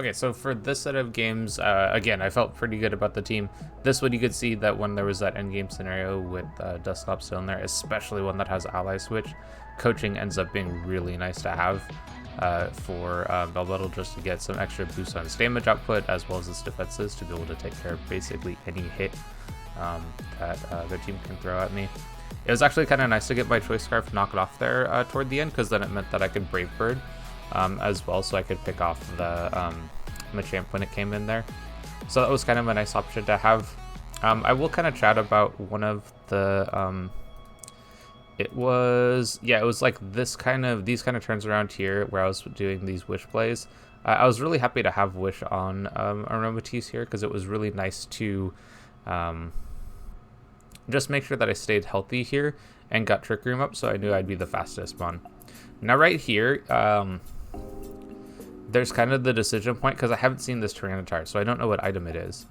Okay, so for this set of games, again, I felt pretty good about the team. This one, you could see that when there was that endgame scenario with Dusclops still in there, especially one that has ally switch, coaching ends up being really nice to have for Melmetal, just to get some extra boost on his damage output as well as his defenses to be able to take care of basically any hit that their team can throw at me. It was actually kind of nice to get my Choice Scarf knocked off there toward the end, because then it meant that I could Brave Bird as well, so I could pick off the Machamp when it came in there. So that was kind of a nice option to have. I will kind of chat about one of the it was like these kind of turns around here where I was doing these Wish plays. I was really happy to have Wish on Aromatisse here, because it was really nice to just make sure that I stayed healthy here and got Trick Room up, so I knew I'd be the fastest one. Now right here, there's kind of the decision point, because I haven't seen this Tyranitar, so I don't know what item it is.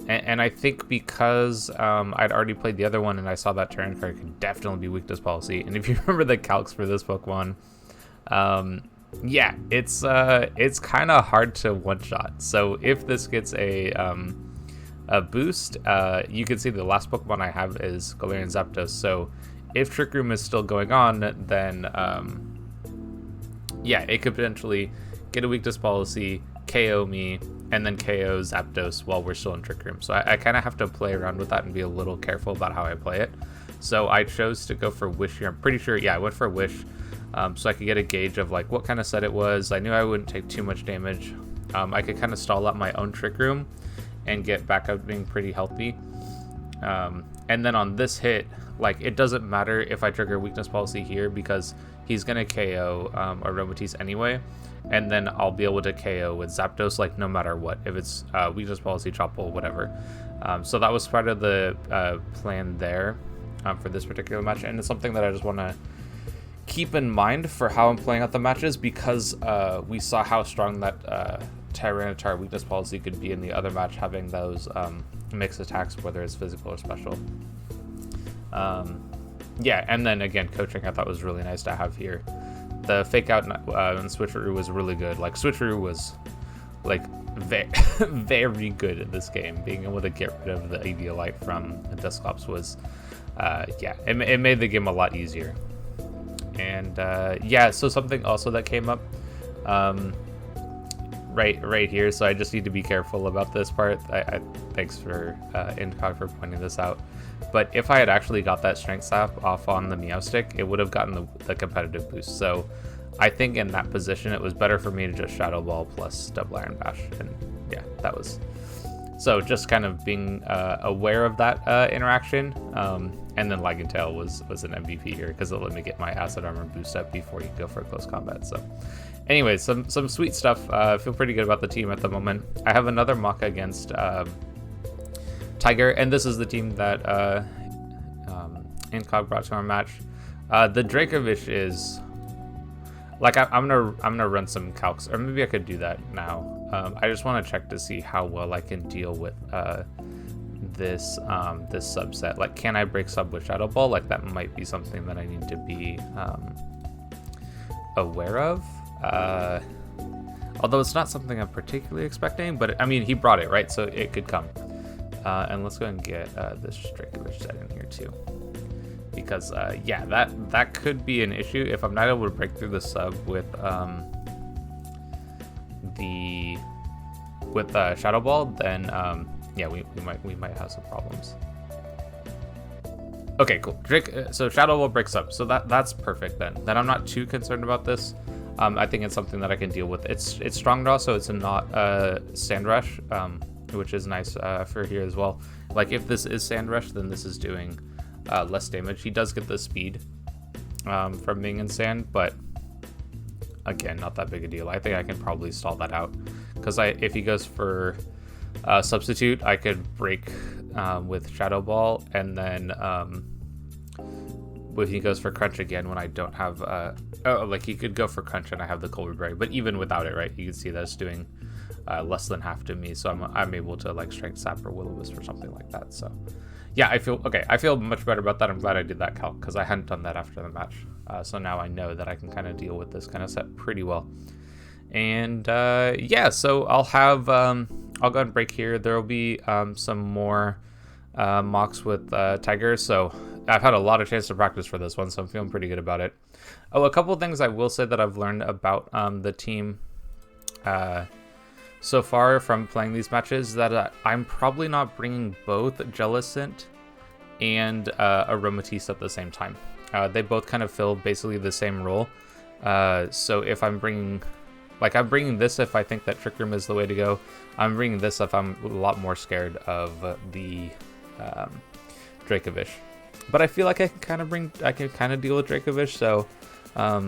And I think because I'd already played the other one and I saw that Tyranitar could definitely be weakness policy. And if you remember the calcs for this Pokemon, yeah, it's kind of hard to one-shot. So if this gets a boost, you can see the last Pokemon I have is Galarian Zapdos. So if Trick Room is still going on, then yeah, it could potentially get a weakness policy, KO me, and then KO Zapdos while we're still in Trick Room. So I kind of have to play around with that and be a little careful about how I play it. So I chose to go for Wish here. I'm pretty sure, yeah, I went for Wish, so I could get a gauge of like what kind of set it was. I knew I wouldn't take too much damage. I could kind of stall out my own Trick Room and get back up being pretty healthy. And then on this hit, like, it doesn't matter if I trigger weakness policy here, because he's gonna KO Aromatisse anyway, and then I'll be able to KO with Zapdos, like, no matter what, if it's weakness policy, Chople, whatever. So that was part of the plan there for this particular match, and it's something that I just want to keep in mind for how I'm playing out the matches, because we saw how strong that Tyranitar weakness policy could be in the other match, having those mixed attacks, whether it's physical or special. Yeah, and then again, coaching I thought was really nice to have here. The fake out and Switcheroo was really good. Like, Switcheroo was like very good at this game. Being able to get rid of the Eviolite from Dusclops was yeah, it made the game a lot easier. And yeah, so something also that came up right here, so I just need to be careful about this part. Thanks for Incog for pointing this out. But if I had actually got that Strength Sap off on the Meow Stick, it would have gotten the competitive boost. So I think in that position, it was better for me to just Shadow Ball plus Double Iron Bash. And yeah, that was... So just kind of being aware of that interaction. And then Lag and Tail was an MVP here, because it let me get my Acid Armor boost up before you go for close combat. So anyways, some sweet stuff. I feel pretty good about the team at the moment. I have another Maka against Tiger, and this is the team that Incog brought to our match. The Dracovish is like, I'm gonna run some calcs, or maybe I could do that now. I just want to check to see how well I can deal with this subset. Like, can I break sub with Shadow Ball? Like, that might be something that I need to be aware of. Although it's not something I'm particularly expecting, but I mean, he brought it, right? So it could come. And let's go ahead and get this Dracovish set in here too, because yeah, that could be an issue if I'm not able to break through the sub with Shadow Ball. Then yeah, we might have some problems. Okay, cool. So Shadow Ball breaks up, so that's perfect then. Then I'm not too concerned about this. I think it's something that I can deal with. It's strong draw, so it's not Sand Rush, which is nice for here as well. Like, if this is Sand Rush, then this is doing less damage. He does get the speed from being in sand, but again, not that big a deal. I think I can probably stall that out, because if he goes for Substitute, I could break with Shadow Ball, and then when he goes for Crunch again, when I don't have like, he could go for Crunch and I have the Cold Berry, but even without it, right, you can see that's doing less than half to me, so I'm able to like Strength Sap or Will-O-Wisp or something like that. So yeah, I feel much better about that. I'm glad I did that calc, because I hadn't done that after the match, so now I know that I can kind of deal with this kind of set pretty well. And yeah, so I'll have I'll go ahead and break here. There will be some more mocks with Tiger, so I've had a lot of chance to practice for this one, so I'm feeling pretty good about it. Oh, a couple of things I will say that I've learned about the team so far from playing these matches, that I'm probably not bringing both Jellicent and Aromatisse at the same time. They both kind of fill basically the same role. So if I'm bringing this if I think that Trick Room is the way to go. I'm bringing this if I'm a lot more scared of the Dracovish. But I feel like I can kind of deal with Dracovish, so I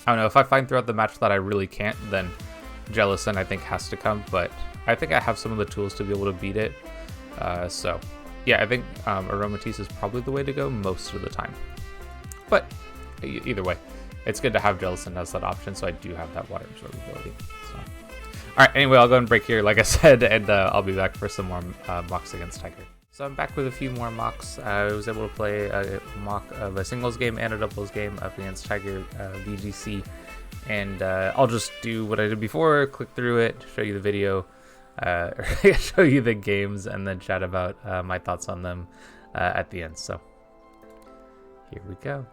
don't know. If I find throughout the match that I really can't, then Jellicent I think has to come, but I think I have some of the tools to be able to beat it. So yeah, I think Aromatisse is probably the way to go most of the time. But either way, it's good to have Jellicent as that option, so I do have that water absorbability. So, all right. Anyway, I'll go and break here, like I said, and I'll be back for some more mocks against Tiger. So I'm back with a few more mocks. I was able to play a mock of a singles game and a doubles game up against Tiger VGC, and I'll just do what I did before: click through it, show you the video, show you the games, and then chat about my thoughts on them at the end. So here we go.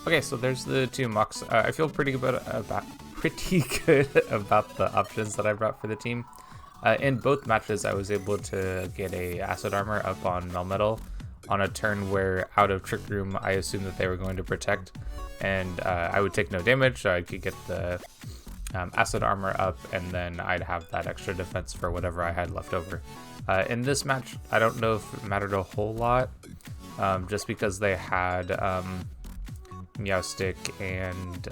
Okay, so there's the two mocks. I feel pretty good about the options that I brought for the team. In both matches, I was able to get a acid armor up on Melmetal on a turn where out of Trick Room, I assumed that they were going to protect, and I would take no damage, so I could get the acid armor up, and then I'd have that extra defense for whatever I had left over. In this match, I don't know if it mattered a whole lot, just because they had Meowstick and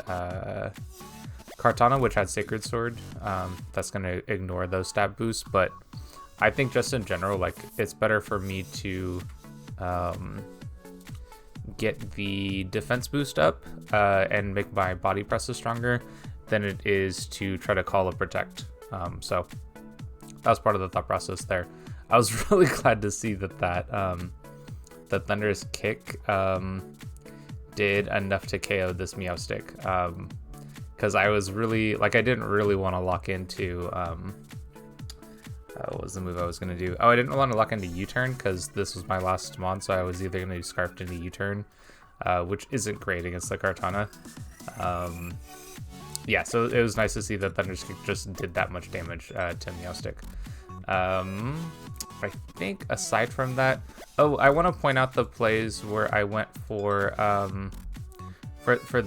Kartana, which had Sacred Sword. That's going to ignore those stat boosts, but I think just in general, like, it's better for me to get the defense boost up and make my body presses stronger than it is to try to call a protect. So that was part of the thought process there. I was really glad to see that the Thunderous Kick did enough to KO this Meowstic. Because I was really, like, I didn't really want to lock into, what was the move I was going to do? Oh, I didn't want to lock into U-turn because this was my last mon, so I was either going to do Scarfed into U-turn, which isn't great against the Kartana. Yeah, so it was nice to see that Thunderous Kick just did that much damage to Meowstic. I think aside from that, oh, I want to point out the plays where I went for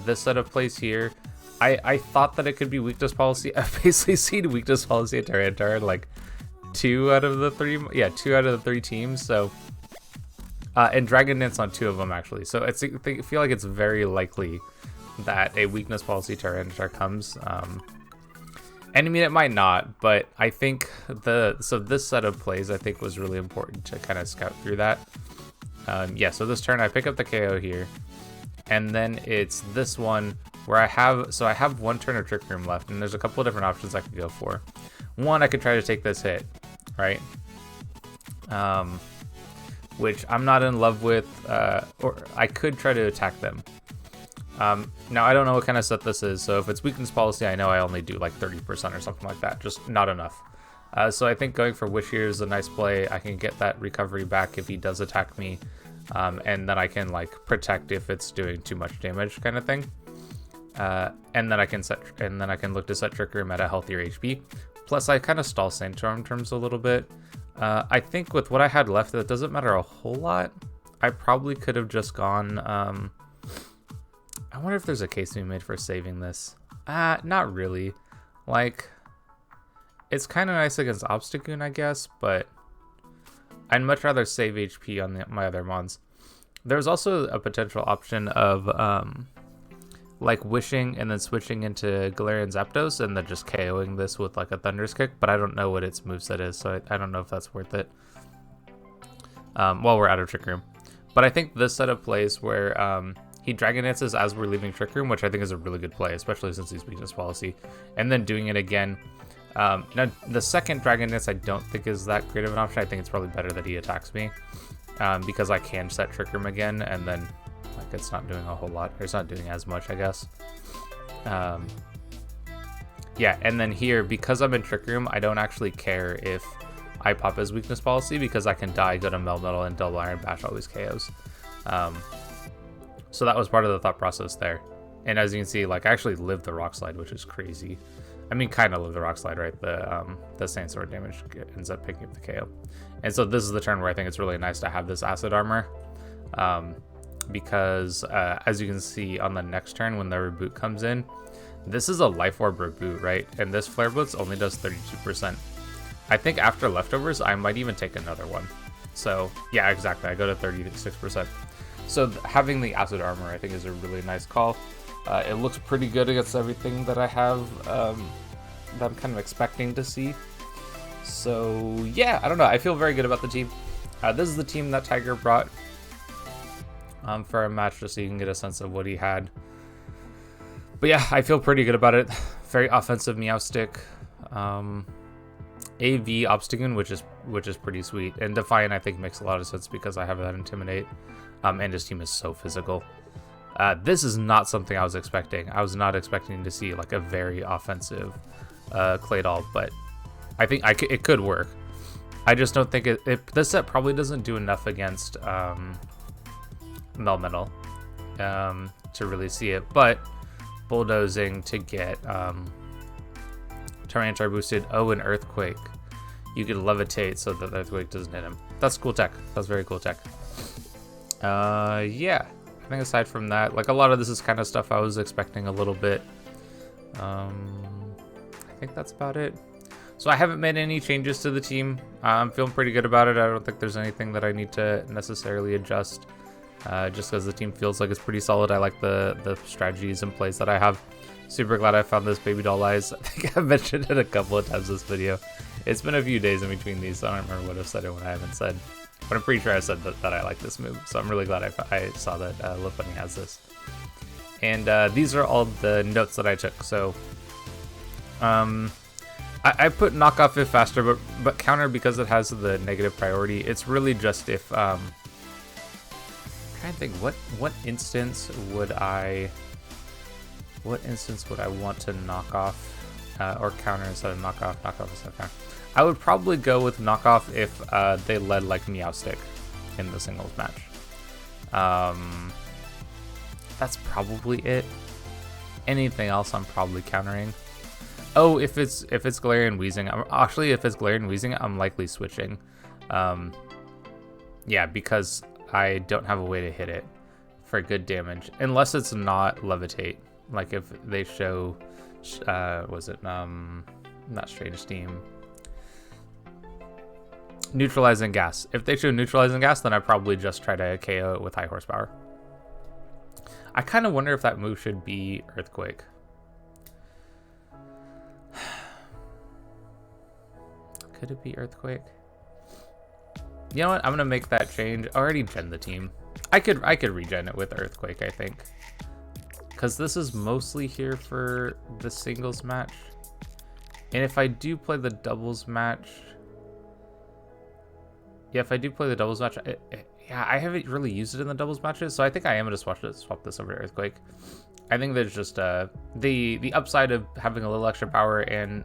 this set of plays here. I thought that it could be weakness policy. I basically seen weakness policy at Tyranitar like 2 out of the 3 teams. So and Dragon Dance on 2 of them actually. So I feel like it's very likely that a weakness policy Tyranitar comes. And I mean, it might not, but I think this set of plays I think was really important to kind of scout through that. Yeah, so this turn I pick up the KO here, and then it's this one where I have 1 turn of Trick Room left, and there's a couple of different options I could go for. One, I could try to take this hit, right? Which I'm not in love with, or I could try to attack them. Now I don't know what kind of set this is, so if it's weakness policy, I know I only do like 30% or something like that, just not enough. So I think going for Wish here is a nice play. I can get that recovery back if he does attack me, and then I can like protect if it's doing too much damage, kind of thing. And then I can look to set Trick Room at a healthier HP. Plus, I kind of stall Sandstorm terms a little bit. I think with what I had left, that doesn't matter a whole lot. I probably could have just gone. I wonder if there's a case to be made for saving this. Not really. Like, it's kind of nice against Obstagoon, I guess, but I'd much rather save HP on my other mons. There's also a potential option of like wishing and then switching into Galarian Zapdos and then just KOing this with like a Thunderous Kick, but I don't know what its moveset is, so I don't know if that's worth it while we're out of Trick Room. But I think this set of plays where he Dragon Dances as we're leaving Trick Room, which I think is a really good play, especially since he's weakness policy, and then doing it again. Now, the second Dragon Dance I don't think is that great of an option. I think it's probably better that he attacks me because I can set Trick Room again, and then like it's not doing a whole lot, or it's not doing as much, I guess. Yeah, and then here, because I'm in Trick Room, I don't actually care if I pop his weakness policy because I can die, go to Melmetal, and Double Iron Bash always KOs. So that was part of the thought process there. And as you can see, like I actually lived the Rock Slide, which is crazy. I mean, kind of lived the Rock Slide, right? The Sandstorm damage ends up picking up the KO. And so this is the turn where I think it's really nice to have this Acid Armor. Because as you can see on the next turn when the reboot comes in, this is a Life Orb reboot, right? And this Flare Blitz only does 32%. I think after Leftovers, I might even take another one. So yeah, exactly. I go to 36%. So having the Acid Armor, I think, is a really nice call. It looks pretty good against everything that I have that I'm kind of expecting to see. So yeah, I don't know. I feel very good about the team. This is the team that Tiger brought for a match, just so you can get a sense of what he had. But yeah, I feel pretty good about it. Very offensive Meowstic. AV Obstagoon, which is pretty sweet. And Defiant, I think, makes a lot of sense because I have that Intimidate. And his team is so physical. This is not something I was expecting. I was not expecting to see like a very offensive Claydol, but I think it could work. I just don't think this set probably doesn't do enough against Melmetal to really see it, but Bulldozing to get Tyranitar boosted. Oh, an Earthquake. You could Levitate so that the Earthquake doesn't hit him. That's cool tech. That's very cool tech. Yeah. I think aside from that, like a lot of this is kind of stuff I was expecting a little bit. I think that's about it. So I haven't made any changes to the team. I'm feeling pretty good about it. I don't think there's anything that I need to necessarily adjust. Just because the team feels like it's pretty solid. I like the strategies and plays that I have. Super glad I found this Baby Doll Eyes. I think I've mentioned it a couple of times this video. It's been a few days in between these, so I don't remember what I've said and what I haven't said. But I'm pretty sure I said that I like this move, so I'm really glad I saw that Liftoff has this. And these are all the notes that I took. So I put knock off if faster, but counter because it has the negative priority. It's really just if I'm trying to think what instance would I want to knock off or counter instead of knock off instead of counter. I would probably go with knock off if they led like Meowstick in the singles match. That's probably it. Anything else I'm probably countering. Oh, if it's Galarian Wheezing, if it's Galarian Wheezing, I'm likely switching. Yeah, because I don't have a way to hit it for good damage, unless it's not Levitate. Like if they show, not Straight Steam, Neutralizing Gas. If they show Neutralizing Gas, then I probably just try to KO it with high horsepower. I kind of wonder if that move should be Earthquake. Could it be Earthquake? You know what? I'm gonna make that change. I already gen the team. I could regen it with Earthquake, I think, because this is mostly here for the singles match. And if I do play the doubles match, yeah, if I do play the doubles match, yeah, I haven't really used it in the doubles matches, so I think I am gonna swap this over to Earthquake. I think there's just the upside of having a little extra power and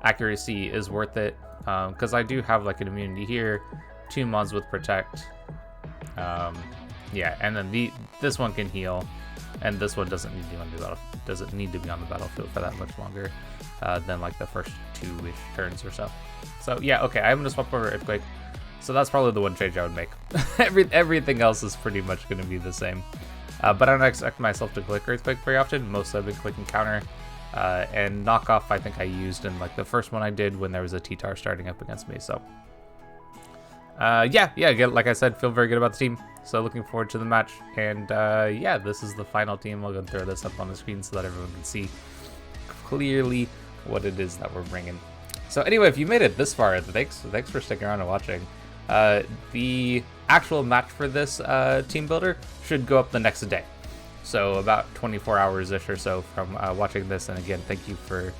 accuracy is worth it, because I do have like an immunity here, 2 mods with Protect, yeah, and then this one can heal, and this one doesn't need to be on the battlefield for that much longer than like the first 2-ish turns or so. So yeah, okay, I'm gonna swap over Earthquake. So that's probably the one change I would make. Everything else is pretty much going to be the same. But I don't expect myself to click Earthquake very often. Mostly I've been clicking counter. And knockoff I think I used in like the first one I did when there was a T-Tar starting up against me. So yeah, again, like I said, feel very good about the team. So looking forward to the match. And yeah, this is the final team. I'll go and throw this up on the screen so that everyone can see clearly what it is that we're bringing. So anyway, if you made it this far, thanks for sticking around and watching. The actual match for this team builder should go up the next day. So about 24 hours-ish or so from watching this. And again, thank you for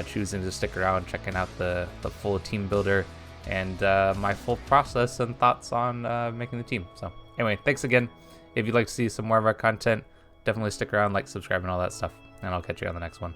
choosing to stick around, checking out the full team builder and my full process and thoughts on making the team. So anyway, thanks again. If you'd like to see some more of our content, definitely stick around, like, subscribe, and all that stuff. And I'll catch you on the next one.